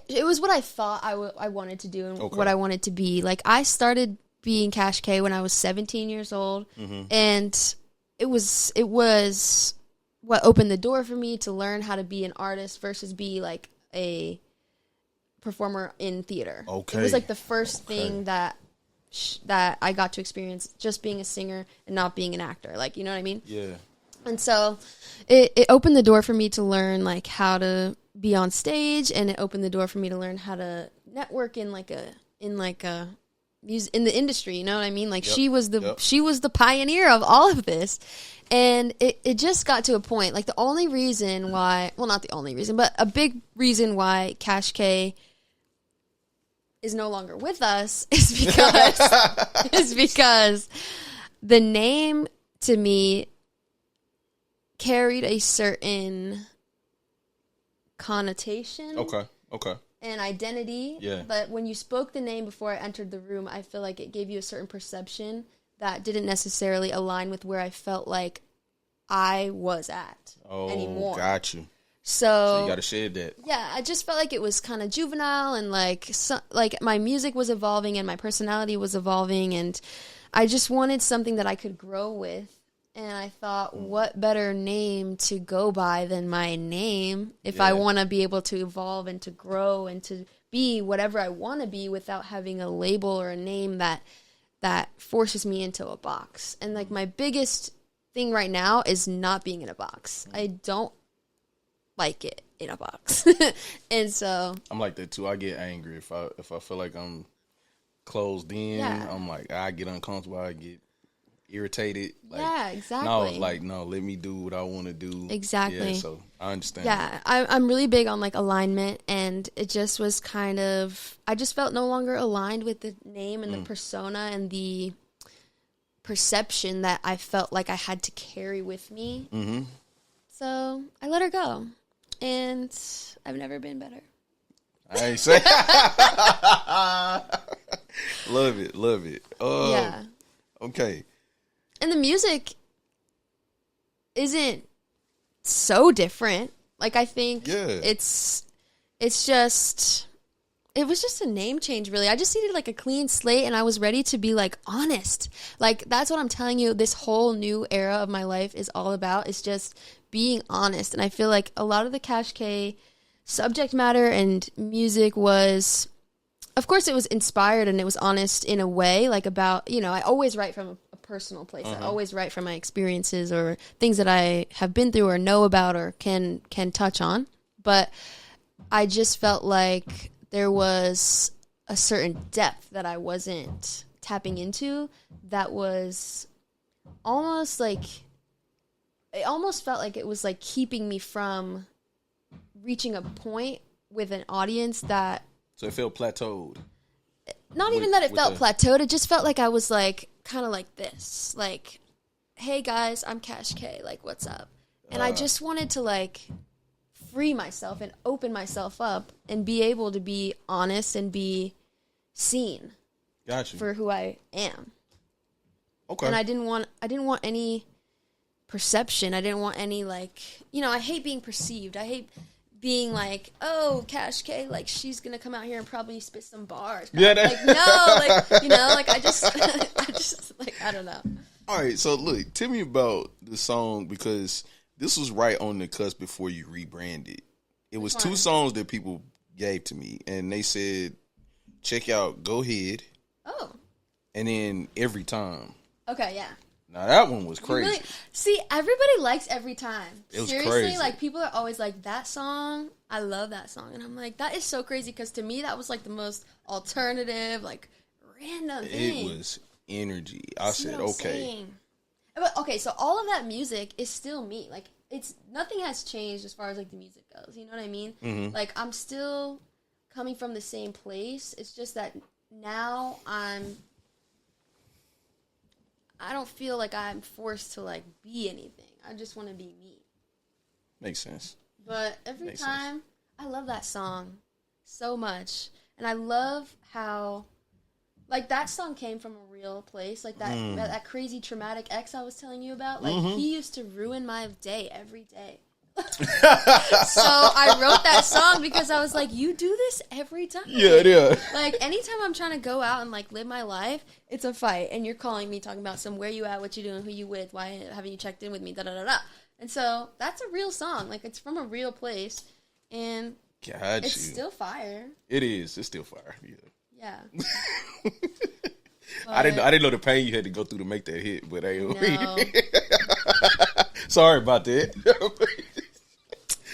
It was what I thought I wanted to do and what I wanted to be. Like, I started being Cash K when I was 17 years old, and it was what opened the door for me to learn how to be an artist versus be like a performer in theater. It was like the first thing that I got to experience, just being a singer and not being an actor. Like, you know what I mean? Yeah. And so it opened the door for me to learn like how to be on stage, and it opened the door for me to learn how to network in the industry, you know what I mean? Like, she was the pioneer of all of this. And it just got to a point, like, the only reason why, well, not the only reason, but a big reason why Cash K is no longer with us is because the name to me carried a certain connotation. Okay. And identity. Yeah. But when you spoke the name before I entered the room, I feel like it gave you a certain perception that didn't necessarily align with where I felt like I was at anymore. Got you. So you got to shed that. Yeah, I just felt like it was kind of juvenile, and like my music was evolving and my personality was evolving, and I just wanted something that I could grow with. And I thought, what better name to go by than my name if I want to be able to evolve and to grow and to be whatever I want to be without having a label or a name that forces me into a box. And like, my biggest thing right now is not being in a box. I don't like it in a box. And so I'm like that too. I get angry if I feel like I'm closed in. Yeah. I'm like, I get uncomfortable. I get irritated. Like, yeah, exactly. No, let me do what I want to do. Exactly. Yeah, so I understand. Yeah, I'm really big on like alignment, and it just was kind of, I just felt no longer aligned with the name and the persona and the perception that I felt like I had to carry with me. Mm-hmm. So I let her go, and I've never been better. I ain't say. Love it. Yeah. Okay. And the music isn't so different. Like, I think it was just a name change, really. I just needed like a clean slate, and I was ready to be like honest. Like, that's what I'm telling you, this whole new era of my life is all about. It's just being honest. And I feel like a lot of the Cash K subject matter and music was, of course, it was inspired and it was honest in a way, like about, you know, I always write from a personal place. I always write from my experiences or things that I have been through or know about or can touch on. But I just felt like there was a certain depth that I wasn't tapping into that was almost like, it almost felt like it was like keeping me from reaching a point with an audience that. So it felt plateaued. Not even that it felt plateaued. It just felt like I was like, kind of like this. Like, hey guys, I'm Cash K. Like, what's up? And I just wanted to like free myself and open myself up and be able to be honest and be seen. Got you. For who I am. Okay. And I didn't want any perception. I didn't want any like, you know, I hate being perceived. I hate being like, oh, Cash K, like, she's gonna come out here and probably spit some bars. Yeah, like, no, like, you know, like, I just, like, I don't know. All right, so look, tell me about the song, because this was right on the cusp before you rebranded. It was two songs that people gave to me, and they said, check out Go Ahead. Oh. And then Every Time. Okay, yeah. Now that one was crazy. Really, see, everybody likes Every Time. It was Seriously, crazy. like, people are always like, that song, I love that song. And I'm like, that is so crazy, because to me, that was like the most alternative, like, random thing. It was energy. I said, okay. But, okay, so all of that music is still me. Like, it's, nothing has changed as far as, like, the music goes. You know what I mean? Mm-hmm. Like, I'm still coming from the same place. It's just that now I don't feel like I'm forced to, like, be anything. I just want to be me. Makes sense. But Every Time, I love that song so much. And I love how, like that song came from a real place, like that crazy traumatic ex I was telling you about. Like he used to ruin my day every day. So I wrote that song because I was like, you do this every time. Yeah. Like anytime I'm trying to go out and like live my life, it's a fight, and you're calling me talking about where you at, what you doing, who you with, why haven't you checked in with me, da da da da. And so that's a real song, like it's from a real place, and it's still fire. It is. It's still fire. Yeah. I didn't know the pain you had to go through to make that hit, but No. Sorry about that.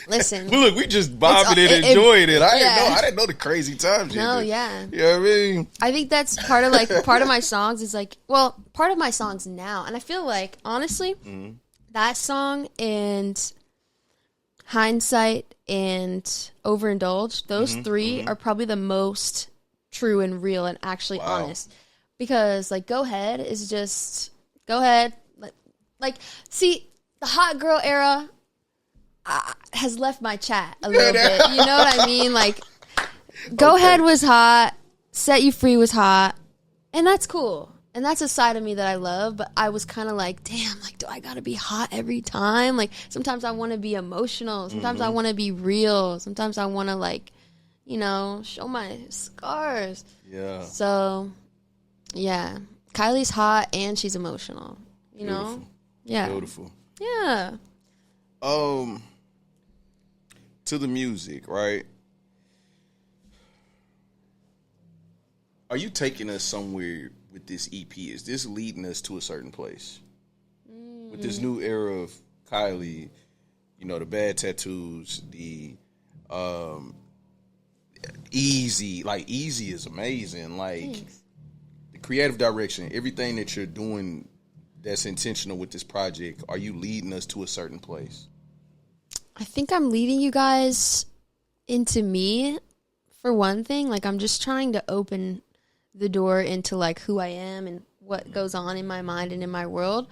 Listen, look, we just bobbing and enjoying it. I didn't know the crazy times. No, yeah. You know what I mean? I think that's part of my songs is like, well, part of my songs now, and I feel like honestly, that song and Hindsight and Overindulge, those three are probably the most true and real and actually honest. Because like Go Ahead is just go ahead. Like see, the hot girl era has left my chat a little bit. You know what I mean? Like, Go Ahead was hot, Set You Free was hot, and that's cool. And that's a side of me that I love, but I was kind of like, damn, like, do I gotta be hot every time? Like, sometimes I want to be emotional. Sometimes I want to be real. Sometimes I want to, like, you know, show my scars. Yeah. So, yeah. Kylie's hot and she's emotional. You know? Yeah. Beautiful. Yeah. To the music, right? Are you taking us somewhere with this EP? Is this leading us to a certain place? With this new era of Kyleigh, you know, the bad tattoos, the easy is amazing. Like, thanks. The creative direction, everything that you're doing that's intentional with this project, are you leading us to a certain place? I think I'm leading you guys into me, for one thing. Like, I'm just trying to open the door into, like, who I am and what goes on in my mind and in my world.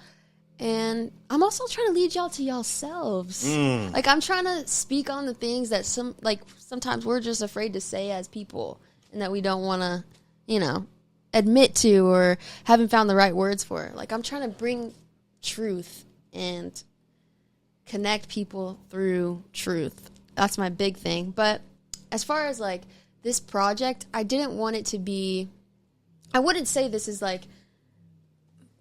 And I'm also trying to lead y'all to yourselves. Like, I'm trying to speak on the things that sometimes we're just afraid to say as people and that we don't want to, you know, admit to or haven't found the right words for. Like, I'm trying to bring truth and connect people through truth. That's my big thing. But as far as, like, this project, I didn't want it to be, I wouldn't say this is, like,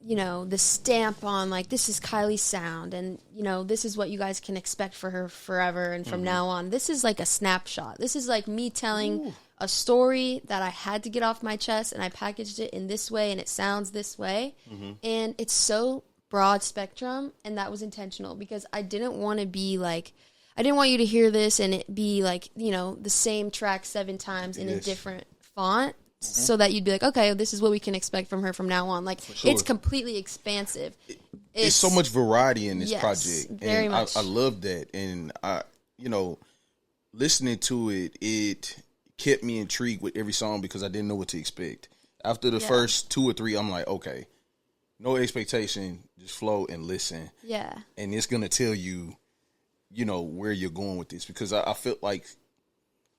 you know, the stamp on, like, this is Kylie's sound and, you know, this is what you guys can expect for her forever and from now on. This is like a snapshot. This is like me telling a story that I had to get off my chest, and I packaged it in this way and it sounds this way. And it's so broad spectrum, and that was intentional because I didn't want to be like, I didn't want you to hear this and it be like, you know, the same track 7 times in a different font. So that you'd be like, okay, this is what we can expect from her from now on. Like, it's completely expansive. It's so much variety in this project. Very and much. I love that. And you know, listening to it, it kept me intrigued with every song because I didn't know what to expect. After the first 2 or 3, I'm like, okay, no expectation, just flow and listen. Yeah. And it's gonna tell you, you know, where you're going with this, because I felt like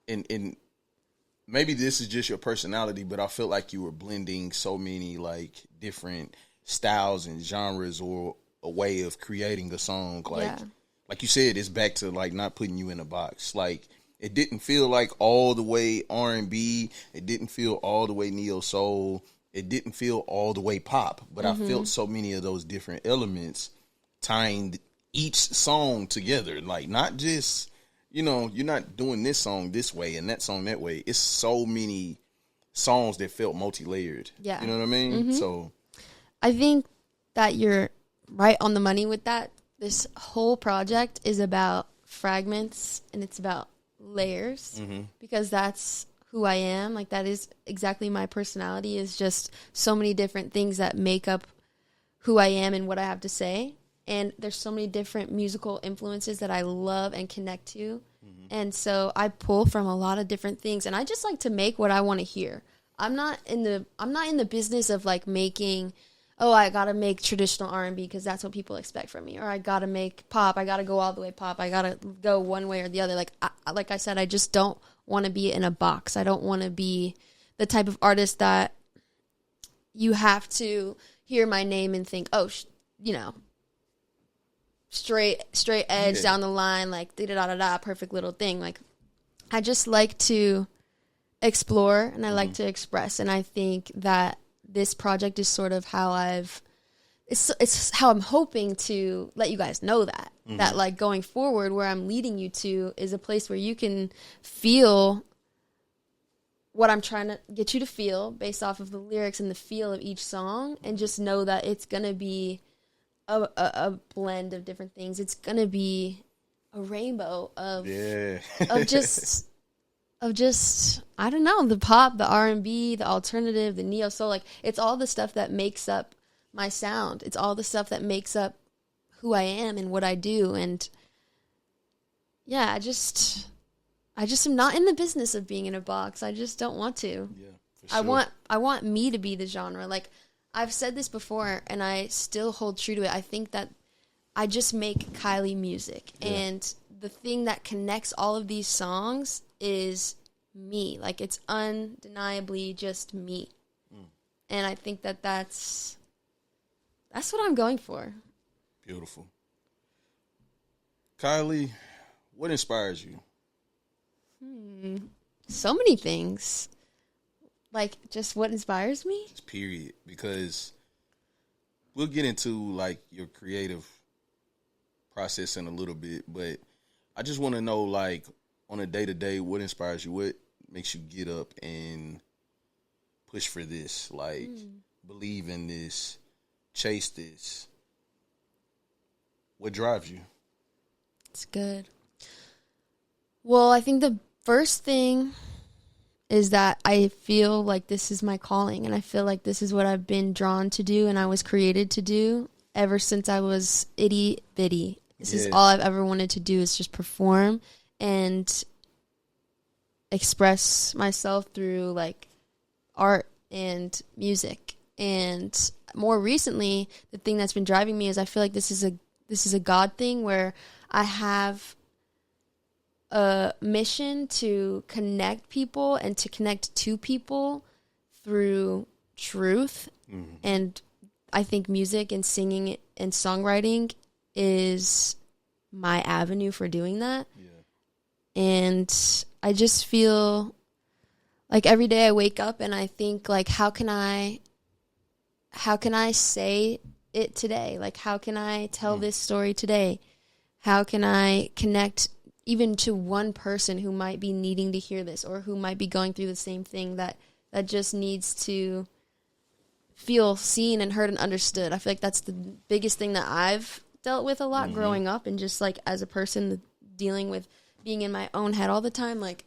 in maybe this is just your personality, but I felt like you were blending so many, like, different styles and genres or a way of creating a song. Like you said, it's back to, like, not putting you in a box. Like, it didn't feel like all the way R&B. It didn't feel all the way neo soul. It didn't feel all the way pop. But I felt so many of those different elements tying each song together. Like, not just, you know, you're not doing this song this way and that song that way. It's so many songs that felt multi-layered. Yeah. You know what I mean? So I think that you're right on the money with that. This whole project is about fragments and it's about layers because that's who I am. Like, that is exactly my personality, is just so many different things that make up who I am and what I have to say. And there's so many different musical influences that I love and connect to. And so I pull from a lot of different things, and I just like to make what I want to hear. I'm not in the business of, like, making, oh, I got to make traditional R&B because that's what people expect from me, or I got to make pop, I got to go all the way pop, I got to go one way or the other. Like I said, I just don't want to be in a box. I don't want to be the type of artist that you have to hear my name and think, oh, straight edge down the line, like da-da-da-da, perfect little thing. Like, I just like to explore and I like to express. And I think that this project is sort of how it's how I'm hoping to let you guys know that, that like going forward, where I'm leading you to is a place where you can feel what I'm trying to get you to feel based off of the lyrics and the feel of each song, and just know that it's going to be a blend of different things. It's going to be a rainbow of just I don't know, the pop, the R&B, the alternative, the neo soul. Like, it's all the stuff that makes up my sound. It's all the stuff that makes up who I am and what I do. And yeah, I just am not in the business of being in a box. I just don't want to. Yeah, for sure. I want me to be the genre. Like, I've said this before, and I still hold true to it. I think that I just make Kyleigh music, and the thing that connects all of these songs is me. Like, it's undeniably just me, and I think that that's what I'm going for. Beautiful. Kyleigh, what inspires you? So many things. Like, just what inspires me? Just period. Because we'll get into, like, your creative process in a little bit, but I just want to know, like, on a day-to-day, what inspires you? What makes you get up and push for this? Like, believe in this, chase this. What drives you? It's good. Well, I think the first thing is that I feel like this is my calling, and I feel like this is what I've been drawn to do and I was created to do ever since I was itty bitty. This is all I've ever wanted to do, is just perform and express myself through, like, art and music. And more recently, the thing that's been driving me is I feel like this is a God thing, where I have a mission to connect people and to connect to people through truth. And I think music and singing and songwriting is my avenue for doing that. And I just feel like every day I wake up and I think, like, how can I say it today? Like, how can I tell this story today? How can I connect even to one person who might be needing to hear this, or who might be going through the same thing, that just needs to feel seen and heard and understood? I feel like that's the biggest thing that I've dealt with a lot growing up, and just, like, as a person dealing with being in my own head all the time, like,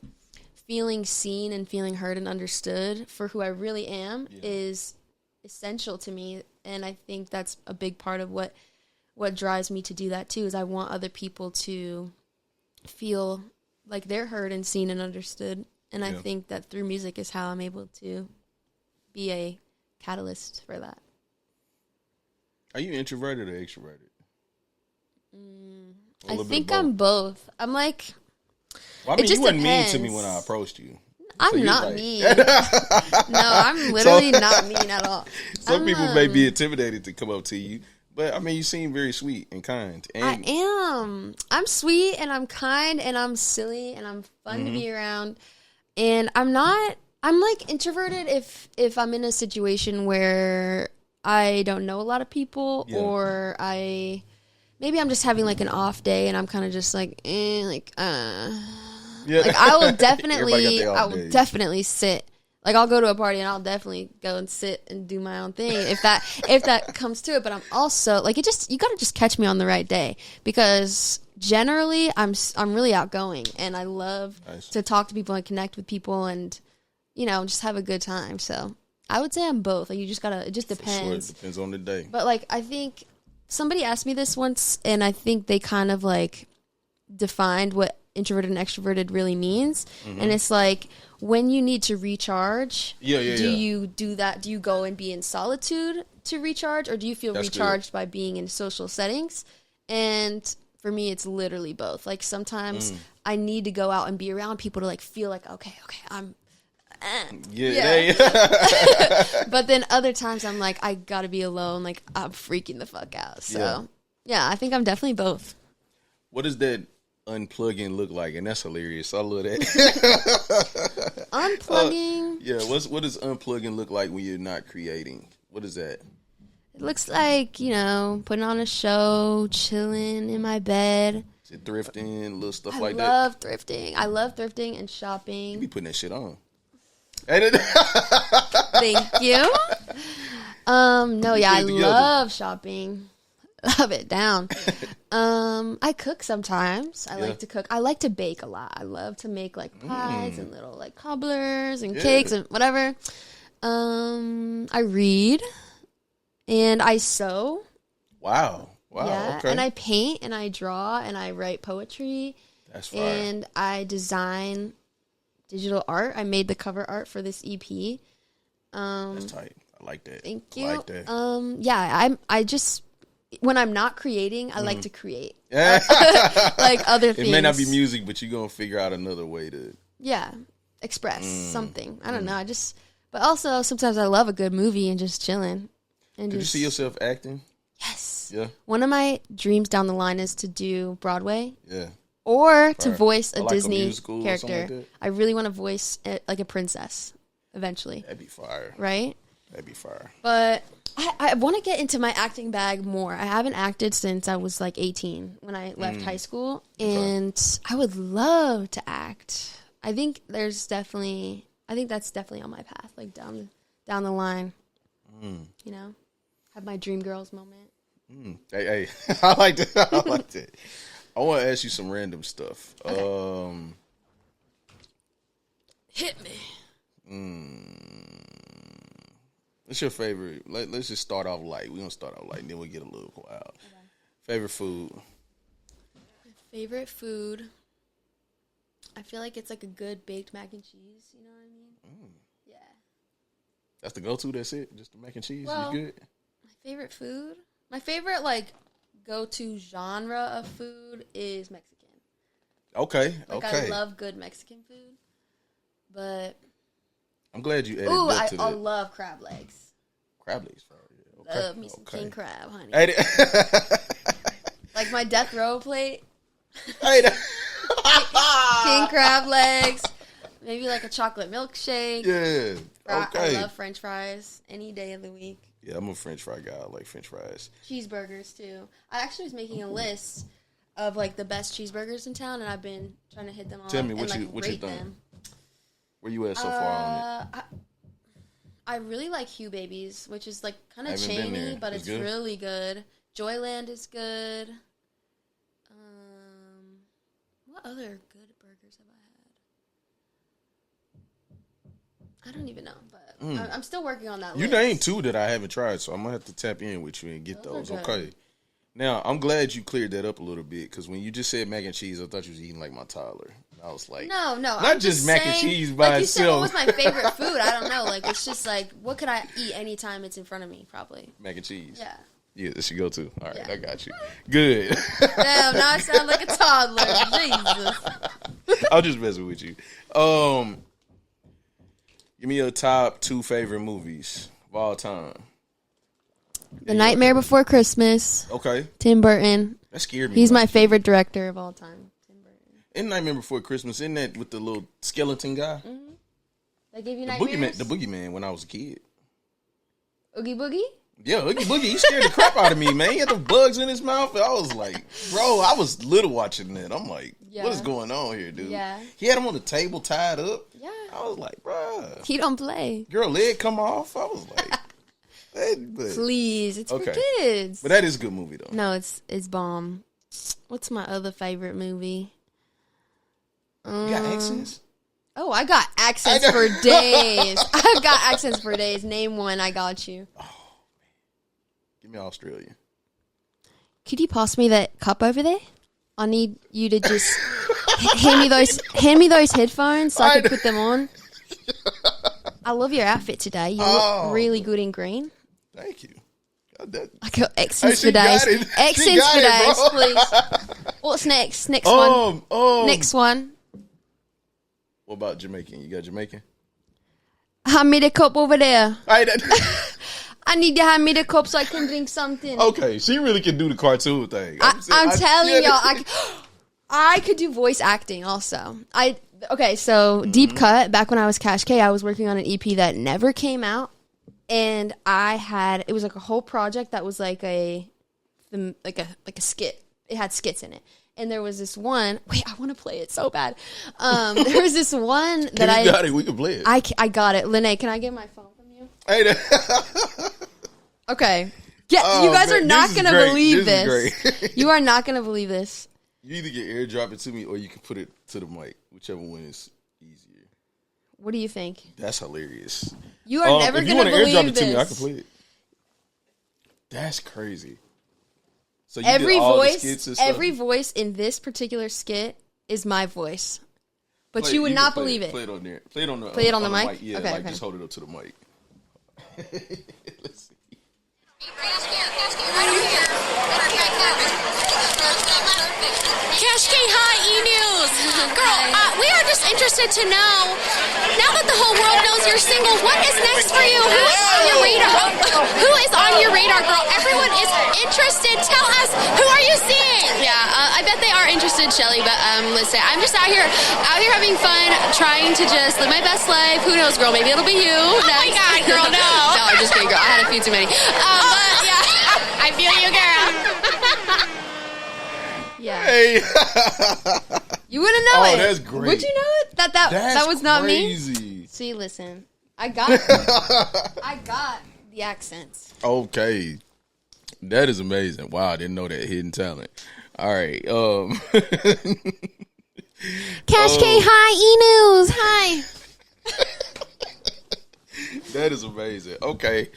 feeling seen and feeling heard and understood for who I really am is essential to me. And I think that's a big part of what drives me to do that too, is I want other people to feel like they're heard and seen and understood. And I think that through music is how I'm able to be a catalyst for that. Are you introverted or extroverted? I think I'm both. I'm like, well, I mean, you weren't depends. mean to me when I approached you. I'm not mean. No, I'm literally not mean at all. Some people may be intimidated to come up to you, but I mean, you seem very sweet and kind. And I am. I'm sweet and I'm kind and I'm silly and I'm fun to be around. And I'm like introverted if I'm in a situation where I don't know a lot of people, or maybe I'm just having, like, an off day and I'm kind of just like, like I will definitely sit. Like, I'll go to a party and I'll definitely go and sit and do my own thing if that comes to it. But I'm also like, you got to just catch me on the right day, because generally I'm really outgoing and I love to talk to people and connect with people and, you know, just have a good time. So I would say I'm both. Like, you just gotta, it just depends. For sure, it depends on the day. But, like, I think somebody asked me this once, and I think they kind of, like, defined what introverted and extroverted really means. And it's like, when you need to recharge, do you do that? Do you go and be in solitude to recharge, or do you feel recharged by being in social settings? And for me, it's literally both. Like, sometimes I need to go out and be around people to, like, feel like, okay, Yeah. But then other times I'm like, I gotta be alone. Like, I'm freaking the fuck out. So, yeah, I think I'm definitely both. What does that unplugging look like? And that's hilarious. I love that. Unplugging. What does unplugging look like when you're not creating? What is that? It looks like, you know, putting on a show, chilling in my bed. Is it thrifting, little stuff like I that? love thrifting. I love thrifting and shopping. You be putting that shit on. Thank you. No, yeah, I love shopping. Love it down. I cook sometimes. I like to cook. I like to bake a lot. I love to make like pies and little like cobblers and cakes and whatever. I read and I sew. Wow. Yeah, okay. and I paint and I draw and I write poetry. That's fire. And I design digital art. I made the cover art for this EP. That's tight. I like that. Thank you. I like that. Yeah, I just when I'm not creating, I like to create. Like other things. It may not be music, but you're gonna figure out another way to express something. I don't know. But also sometimes I love a good movie and just chilling. And Could you see yourself acting? Yes. Yeah. One of my dreams down the line is to do Broadway. Yeah. Or to voice a like Disney a character. like that. I really want to voice like a princess eventually. That'd be fire. Right? That'd be fire. But I want to get into my acting bag more. I haven't acted since I was like 18 when I left high school. And I would love to act. I think that's definitely on my path, like down the line. You know? Have my dream girls moment. Hey, I like that. I like that. I want to ask you some random stuff. Okay. Hit me. What's your favorite? Let's just start off light. We're going to start off light, and then we'll get a little wild. Okay. Favorite food? My favorite food, I feel like it's like a good baked mac and cheese. You know what I mean? Yeah. That's the go-to? That's it? Just the mac and cheese? Well, you good? My favorite food? My favorite, like, go-to genre of food is Mexican. Okay, I love good Mexican food, but... I'm glad you added that to that. I love crab legs. Crab legs, okay. Love me some king crab, honey. Like my death row plate. King crab legs. Maybe like a chocolate milkshake. Yeah, okay. I love French fries any day of the week. Yeah, I'm a French fry guy. I like French fries. Cheeseburgers, too. I actually was making a list of, like, the best cheeseburgers in town, and I've been trying to hit them all. Tell me what you done. Where you at so far on it? I really like Hugh Babies, which is, like, kind of chainy, but it's really good. Joyland is good. What other good burgers have I had? I don't even know, but I'm still working on that list. You named two that I haven't tried, so I'm going to have to tap in with you and get those. Okay. Now, I'm glad you cleared that up a little bit, because when you just said mac and cheese, I thought you was eating like my toddler. I was like, no, not I'm just mac and cheese by like itself. You said, what was my favorite food? I don't know. Like, it's just like, what could I eat anytime it's in front of me? Probably mac and cheese. Yeah. Yeah, that should go too. All right, I got you. Good. Damn, now I sound like a toddler. Jesus. I'm just messing with you. Give me your top 2 favorite movies of all time. The Nightmare Before Christmas. Okay. Tim Burton. That scared me. He's my favorite director of all time. Tim Burton. In Nightmare Before Christmas, isn't that with the little skeleton guy? Mm-hmm. They gave you nightmares? The boogeyman when I was a kid. Oogie Boogie? Yeah, Oogie Boogie. He scared the crap out of me, man. He had the bugs in his mouth. I was like, bro, I was little watching that. I'm like, what is going on here, dude? Yeah. He had him on the table tied up. Yeah. I was like, bro. He don't play. Girl, leg come off. I was like, please, it's for kids. But that is a good movie, though. No, it's bomb. What's my other favorite movie? You got accents? Oh, I got accents for days. I've got accents for days. Name one, I got you. Oh, man. Give me Australia. Could you pass me that cup over there? I need you to just hand me those headphones so I can put them on. I love your outfit today. You look really good in green. Thank you. I got accents for days. Accents for days, please. What's next? Next one. Next one. What about Jamaican? You got Jamaican? Hand me the cup over there. I need to hand me the cup so I can drink something. Okay, she really can do the cartoon thing. I'm telling y'all, I could do voice acting also. So deep cut. Back when I was Cash K, I was working on an EP that never came out, and it was like a whole project that was like a skit. It had skits in it. And there was this one. Wait, I want to play it so bad. There was this one that got it. We can play it. I got it. Lene, can I get my phone from you? Hey, okay. Yeah, you guys are not gonna believe this. Great. You are not gonna believe this. You either get airdrop it to me or you can put it to the mic, whichever one is easier. What do you think? That's hilarious. You are never gonna believe this. If you want to airdrop it to me, I can play it. That's crazy. So every voice in this particular skit is my voice, but you would not believe it. Play it on there. Play it on the. Play it on the mic. Yeah, okay, just hold it up to the mic. Let's see. Cash K High E-News. Girl, we are just interested to know, now that the whole world knows you're single, what is next for you? Who is on your radar? Who is on your radar, girl? Everyone is interested. Tell us, who are you seeing? Yeah, I bet they are interested, Shelly, but listen, I'm just out here having fun, trying to just live my best life. Who knows, girl? Maybe it'll be you. Oh my God, girl, no. No, I'm just kidding, girl. I had a few too many. But yeah, I feel you, girl. Yeah. Hey. You wouldn't know it. Oh, that's great. Would you know it? That was not crazy. me. See, listen. I got the accents. Okay. That is amazing. Wow, I didn't know that hidden talent. All right. Cash K High E-News. Hi. That is amazing. Okay.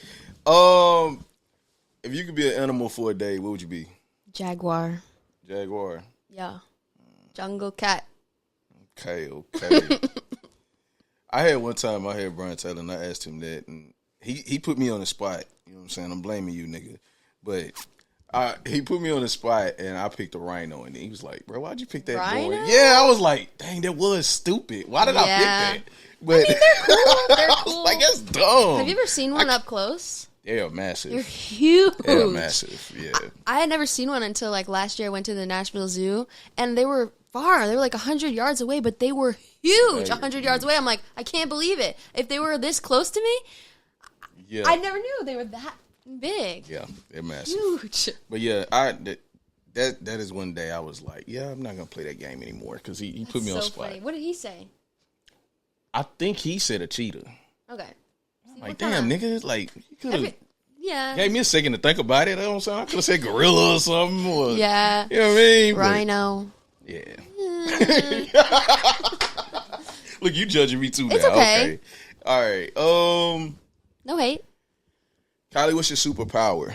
If you could be an animal for a day, what would you be? Jaguar. Jaguar. Yeah. Jungle cat. Okay. I had one time I had Brian Taylor and I asked him that, and he put me on the spot. You know what I'm saying? I'm blaming you, nigga. But he put me on the spot, and I picked a rhino, and he was like, "Bro, why'd you pick that rhino? boy?" Yeah, I was like, "Dang, that was stupid. Why did I pick that?" But I mean, they're cool. They're cool. I was like, that's dumb. Have you ever seen one up close? They're massive. They're huge. They're massive. Yeah. I had never seen one until like last year. I went to the Nashville Zoo, and they were far. They were like 100 yards away, but they were huge. 100 yards away. I'm like, I can't believe it. If they were this close to me, yeah, I never knew they were that big. Yeah, they're massive. Huge. But yeah, that is one day I was like, yeah, I'm not gonna play that game anymore because he put me on the spot. Funny. What did he say? I think he said a cheetah. Okay. I'm like, damn, nigga, like you could have gave me a second to think about it. I don't know, I could have said gorilla or something. Or, yeah. You know what I mean? Rhino. But, yeah. Look, you judging me too now. It's okay. All right. No hate. Kyleigh, what's your superpower?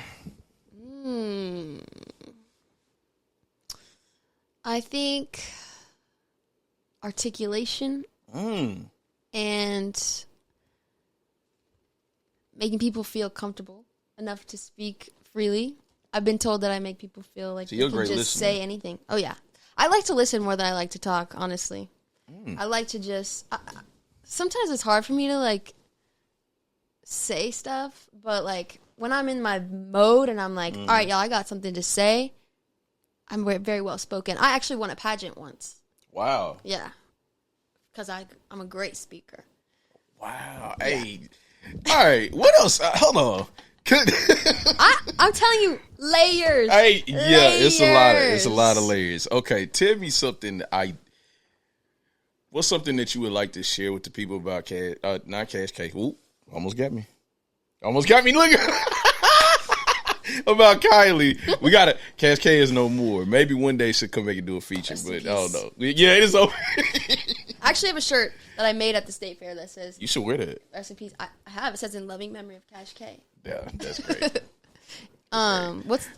I think articulation and making people feel comfortable enough to speak freely. I've been told that I make people feel like they can just say anything. Oh, yeah. I like to listen more than I like to talk, honestly. I like to just... sometimes it's hard for me to, like, say stuff, but, like, when I'm in my mode and I'm like, all right, y'all, I got something to say, I'm very well spoken. I actually won a pageant once. Wow. Yeah. Because I'm a great speaker. Wow. Hey. All right. What else? Hold on. I'm telling you, layers. Hey, yeah, layers. it's a lot of layers. Okay, tell me something. What's something that you would like to share with the people about not Cash K? Ooh, almost got me. Look about Kyleigh. We got Cash K is no more. Maybe one day she'll come back and do a feature, but I don't know. Yeah, it is over. I actually have a shirt that I made at the state fair that says, you should wear that. Rest in peace. I have. It says in loving memory of Cash K. Yeah, that's great. What's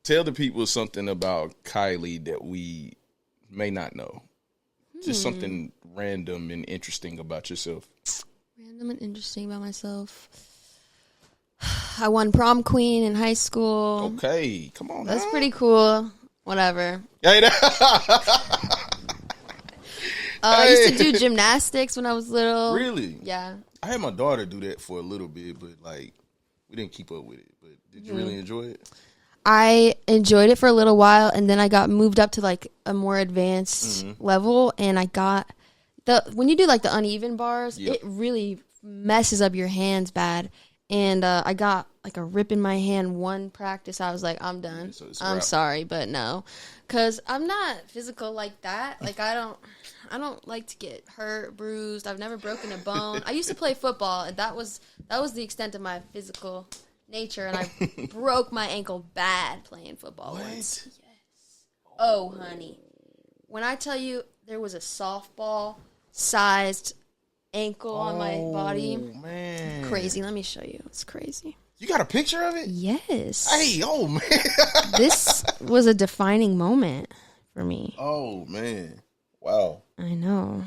tell the people something about Kyleigh that we may not know. Just something random and interesting about yourself. Random and interesting about myself. I won prom queen in high school. Okay, come on. That's pretty cool. Whatever. I used to do gymnastics when I was little. Really? Yeah. I had my daughter do that for a little bit, but like we didn't keep up with it. But did you really enjoy it? I enjoyed it for a little while, and then I got moved up to like a more advanced level, and I got when you do like the uneven bars, it really messes up your hands bad. And I got like a rip in my hand one practice. I was like, I'm done. So I'm sorry, but no, because I'm not physical like that. Like I don't like to get hurt, bruised. I've never broken a bone. I used to play football, and that was the extent of my physical nature. And I broke my ankle bad playing football once. Yes. Oh, honey, when I tell you there was a softball sized ankle on my body. Man. Crazy. Let me show you. It's crazy. You got a picture of it? Yes. Hey, oh man. This was a defining moment for me. Oh man. Wow. I know.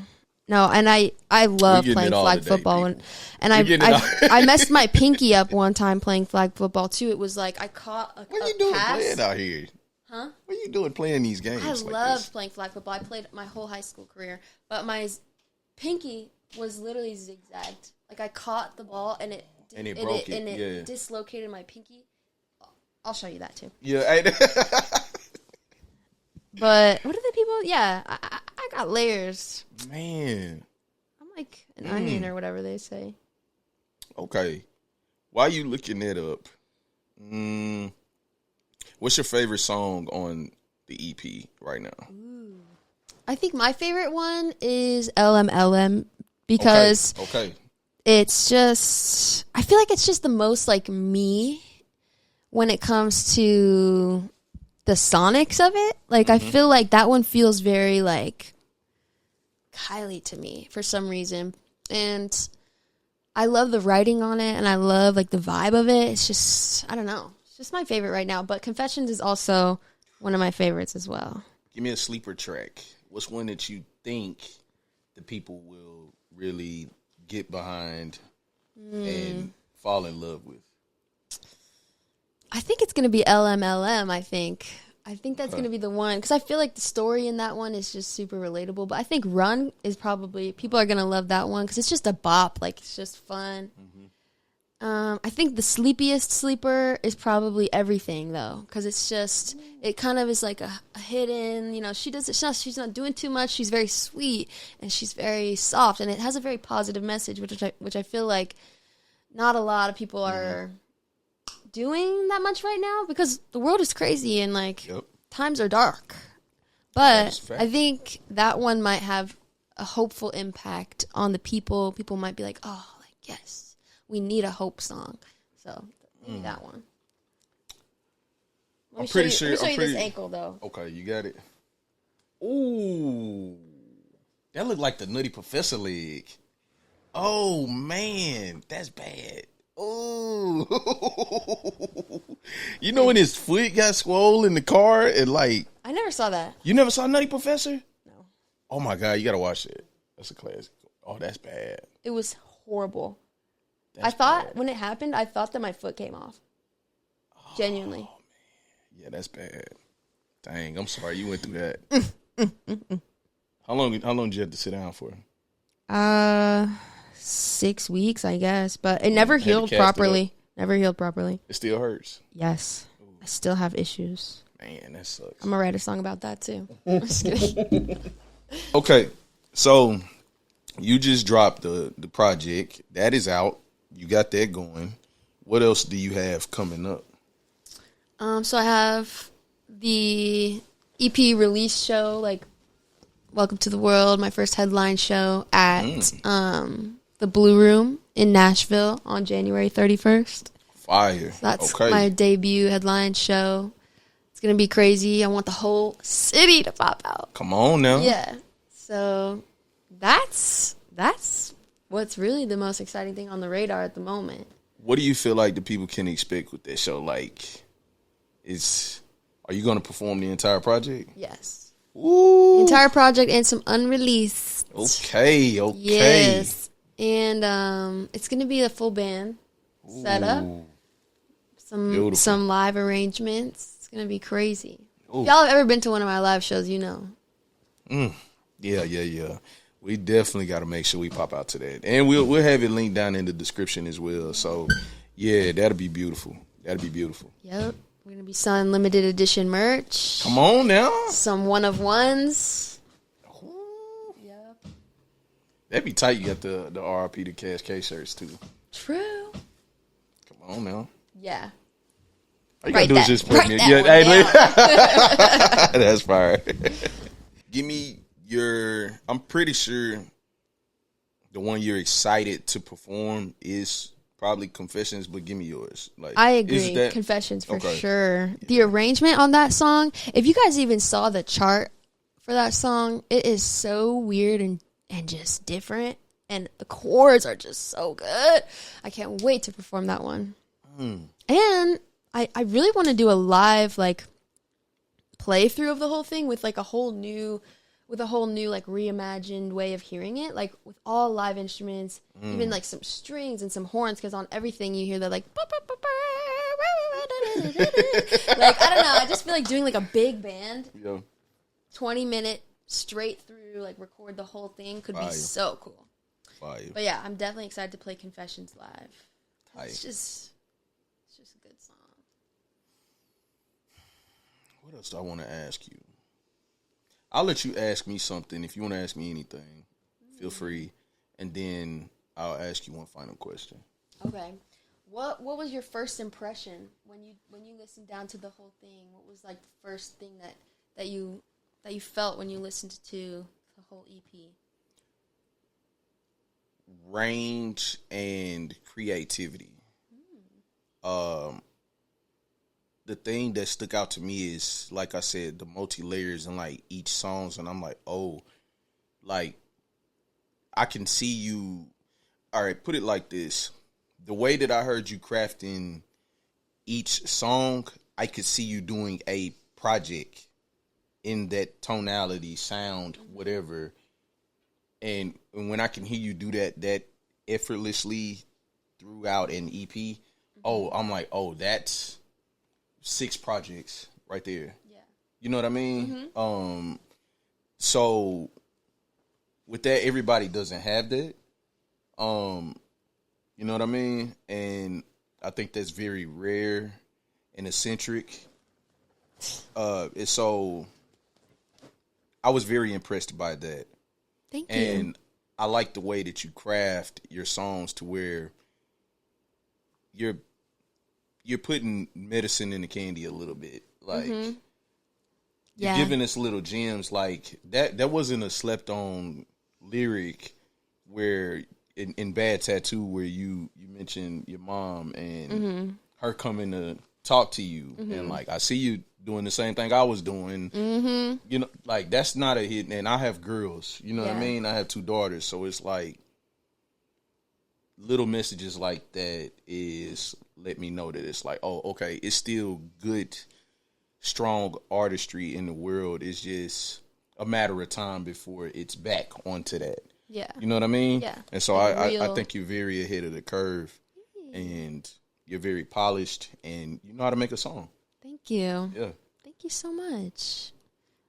No, and I love playing flag football and I messed my pinky up one time playing flag football too. It was like I caught a What are you doing pass. playing out here? Huh? What are you doing playing these games? I like loved playing flag football. I played my whole high school career, but my pinky was literally zigzagged. Like I caught the ball and it broke it. And it dislocated my pinky. I'll show you that too. Yeah. But what are the people? Yeah, I got layers. Man. I'm like an onion or whatever they say. Okay. While you looking that up, what's your favorite song on the EP right now? Ooh. I think my favorite one is LMLM because it's just, I feel like it's just the most like me when it comes to the sonics of it. Like I feel like that one feels very like Kyleigh to me for some reason. And I love the writing on it and I love like the vibe of it. It's just, I don't know. It's just my favorite right now. But Confessions is also one of my favorites as well. Give me a sleeper track. What's one that you think the people will really get behind and fall in love with? I think it's going to be LMLM, I think that's going to be the one. Because I feel like the story in that one is just super relatable. But I think Run is probably, people are going to love that one. Because it's just a bop. Like, it's just fun. I think the sleepiest sleeper is probably Everything, though. Because it's just, it kind of is like a hidden, you know, she's not doing too much. She's very sweet. And she's very soft. And it has a very positive message, which I feel like not a lot of people are doing that much right now because the world is crazy and like times are dark. But I think that one might have a hopeful impact on the people. People might be like, oh, like, yes, we need a hope song. So that one. Let me show you this ankle though. Okay, you got it. Ooh, that looked like the Nutty Professor leg. Oh man, that's bad. Oh, you know when his foot got swole in the car and like I never saw that. You never saw Nutty Professor? No. Oh my god, you gotta watch it. That's a classic. Oh, that's bad. It was horrible. That's I thought bad. when it happened, I thought that my foot came off. Genuinely. Oh, man. Yeah, that's bad. Dang, I'm sorry you went through that. How long did you have to sit down for? 6 weeks, I guess, but it never healed properly. Never healed properly. It still hurts. Yes. Ooh. I still have issues. Man, that sucks. I'm gonna write a song about that too. I'm just kidding. Okay, so you just dropped the project. That is out. You got that going. What else do you have coming up? So I have the EP release show, like Welcome to the World, my first headline show at the Blue Room in Nashville on January 31st. Fire. So that's my debut headline show. It's going to be crazy. I want the whole city to pop out. Come on now. Yeah. So that's what's really the most exciting thing on the radar at the moment. What do you feel like the people can expect with that show? Like, are you going to perform the entire project? Yes. Ooh. The entire project and some unreleased. Okay. Yes. And it's going to be a full band setup. Some live arrangements. It's going to be crazy. Ooh. If y'all have ever been to one of my live shows, you know. Yeah. We definitely got to make sure we pop out to that, and we'll have it linked down in the description as well. So, yeah, that'll be beautiful. That'll be beautiful. Yep, we're gonna be selling limited edition merch. Come on now, some one of ones. Yep, that'd be tight. You got the RRP to Cash K shirts too. True. Come on now. Yeah. All you gotta do is just put me. Yeah, that's fire. Give me your. I'm pretty sure the one you're excited to perform is probably Confessions, but give me yours. Like, I agree. Confessions for sure. Yeah. The arrangement on that song. If you guys even saw the chart for that song, it is so weird and just different, and the chords are just so good. I can't wait to perform that one. And I really want to do a live like playthrough of the whole thing with like a whole new like reimagined way of hearing it, like with all live instruments, even like some strings and some horns, because on everything you hear they're like like I don't know, I just feel like doing like a big band 20-minute straight through, like record the whole thing could be so cool. But yeah, I'm definitely excited to play Confessions live. It's just a good song. What else do I want to ask you? I'll let you ask me something. If you want to ask me anything, feel free. And then I'll ask you one final question. Okay. What was your first impression when you listened down to the whole thing? What was like the first thing that you felt when you listened to the whole EP? Range and creativity. The thing that stuck out to me is, like I said, the multi-layers in like each songs, and I'm like, oh, like I can see you. All right, put it like this: the way that I heard you crafting each song, I could see you doing a project in that tonality, sound, whatever. And when I can hear you do that effortlessly throughout an EP, I'm like, oh, that's 6 projects right there. Yeah. You know what I mean? So with that, everybody doesn't have that. You know what I mean? And I think that's very rare and eccentric. So I was very impressed by that. Thank you. And I like the way that you craft your songs to where you're putting medicine in the candy a little bit. Like, you're giving us little gems like that. That wasn't a slept on lyric where in Bad Tattoo where you mentioned your mom and her coming to talk to you. And like, I see you doing the same thing I was doing. You know, like that's not a hit. And I have girls, you know what I mean? I have 2 daughters. So it's like little messages like that is let me know that it's like, oh, okay, it's still good, strong artistry in the world. It's just a matter of time before it's back onto that. Yeah. You know what I mean? Yeah. And so I think you're very ahead of the curve and you're very polished and you know how to make a song. Thank you. Yeah. Thank you so much.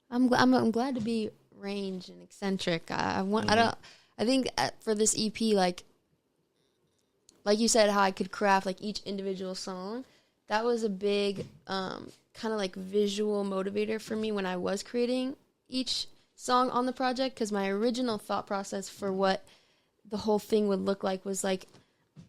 I'm glad to be range and eccentric. I think for this EP, like you said, how I could craft like each individual song, that was a big kind of like visual motivator for me when I was creating each song on the project, because my original thought process for what the whole thing would look like was like,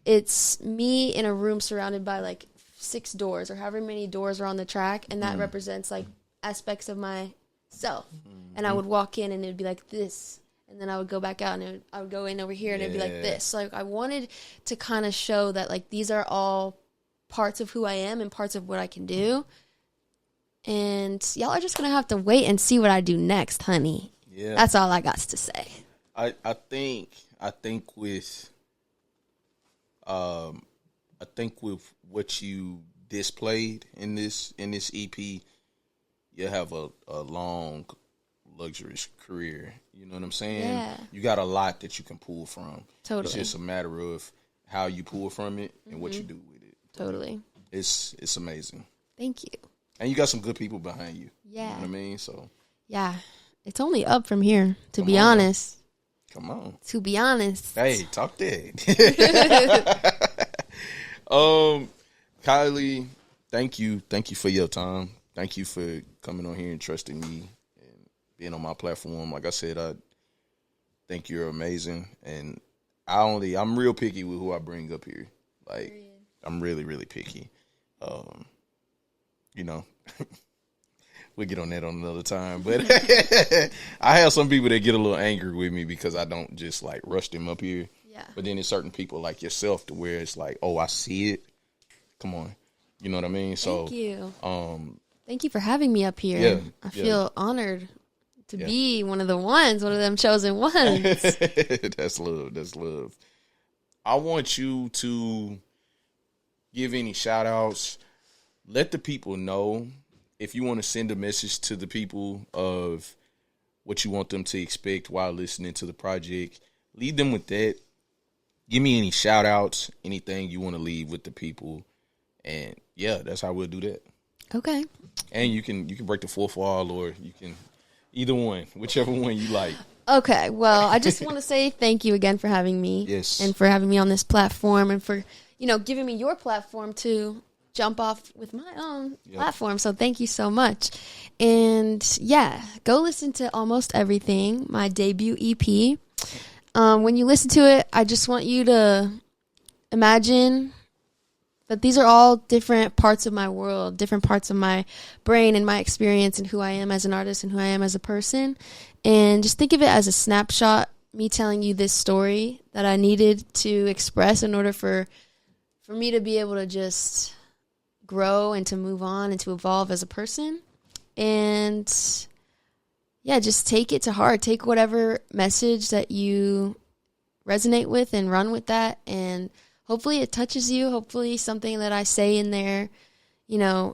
it's me in a room surrounded by like 6 doors or however many doors are on the track, and that represents like aspects of myself. And I would walk in and it would be like this. And then I would go back out and I would go in over here and it'd be like this. So like, I wanted to kind of show that like these are all parts of who I am and parts of what I can do. And y'all are just going to have to wait and see what I do next, honey. Yeah. That's all I got to say. I think with what you displayed in this EP, you'll have a long, luxurious career. You know what I'm saying? Yeah. You got a lot that you can pull from. Totally. It's just a matter of how you pull from it and what you do with it. Totally. It's amazing. Thank you. And you got some good people behind you. Yeah. You know what I mean? So. Yeah. It's only up from here, to be honest. Come on. To be honest. Hey, talk that. Kyleigh, thank you for your time. Thank you for coming on here and trusting me and being on my platform. Like I said, I think you're amazing, and I'm real picky with who I bring up here. Like, I'm really, really picky. You know, we'll get on that on another time. But I have some people that get a little angry with me because I don't just like rush them up here. Yeah. But then there's certain people like yourself to where it's like, oh, I see it. Come on. You know what I mean? So thank you. Thank you for having me up here. Yeah, I feel honored to be one of them chosen ones. That's love. That's love. I want you to give any shout outs. Let the people know if you want to send a message to the people of what you want them to expect while listening to the project. Lead them with that. Give me any shout outs, anything you want to leave with the people. And yeah, that's how we'll do that. Okay. And you can break the fourth wall, or you can either one, whichever one you like. Okay. Well, I just want to say thank you again for having me. Yes. And for having me on this platform, and for, giving me your platform to jump off with my own platform. So thank you so much. And yeah, go listen to Almost Everything, my debut EP. When you listen to it, I just want you to imagine that these are all different parts of my world, different parts of my brain and my experience and who I am as an artist and who I am as a person. And just think of it as a snapshot, me telling you this story that I needed to express in order for me to be able to just grow and to move on and to evolve as a person. And yeah, just take it to heart. Take whatever message that you resonate with and run with that. And hopefully it touches you. Hopefully something that I say in there,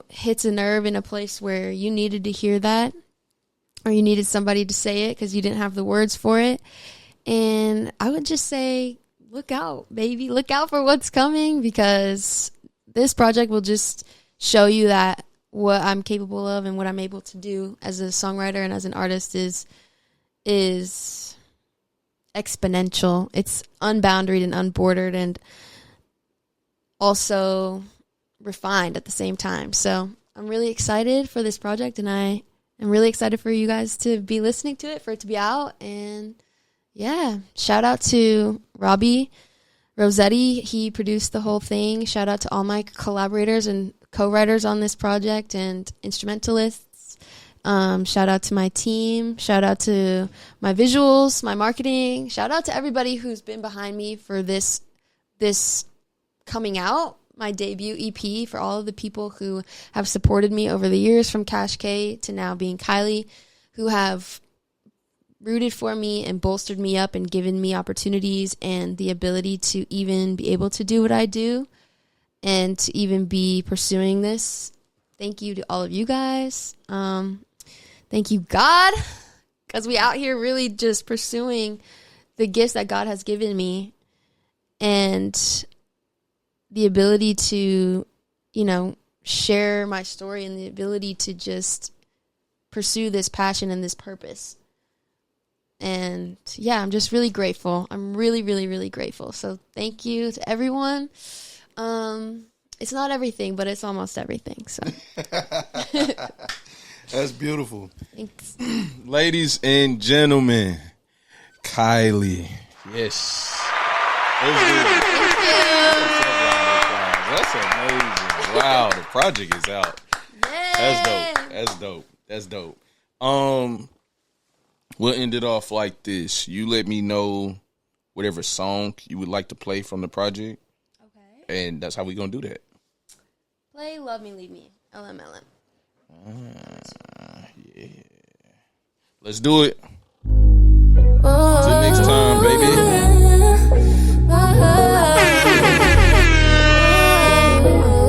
hits a nerve in a place where you needed to hear that, or you needed somebody to say it because you didn't have the words for it. And I would just say, look out, baby. Look out for what's coming, because this project will just show you that what I'm capable of and what I'm able to do as a songwriter and as an artist is exponential. It's unboundaried and unbordered, and also refined at the same time. So I'm really excited for this project, and I am really excited for you guys to be listening to it, for it to be out. And yeah, shout out to Robbie Rossetti. He produced the whole thing. Shout out to all my collaborators and co-writers on this project and instrumentalists. Shout out to my team. Shout out to my visuals, my marketing. Shout out to everybody who's been behind me for this coming out, my debut EP, for all of the people who have supported me over the years, from Cash K to now being Kyleigh, who have rooted for me and bolstered me up and given me opportunities and the ability to even be able to do what I do and to even be pursuing this. Thank you to all of you guys. Thank you, God, because we out here really just pursuing the gifts that God has given me, and the ability to, share my story, and the ability to just pursue this passion and this purpose. And yeah, I'm just really grateful. I'm really, really, really grateful. So thank you to everyone. It's not everything, but it's almost everything. So that's beautiful. Thanks. Ladies and gentlemen, Kyleigh. Yes. That's amazing. Wow, the project is out. Yay. That's dope. We'll end it off like this. You let me know whatever song you would like to play from the project. Okay. And that's how we're going to do that. Play Love Me, Leave Me, LMLM. Yeah. Let's do it. Till next time, baby.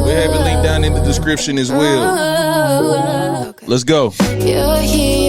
We'll have it linked down in the description as well. Okay. Let's go. You're here.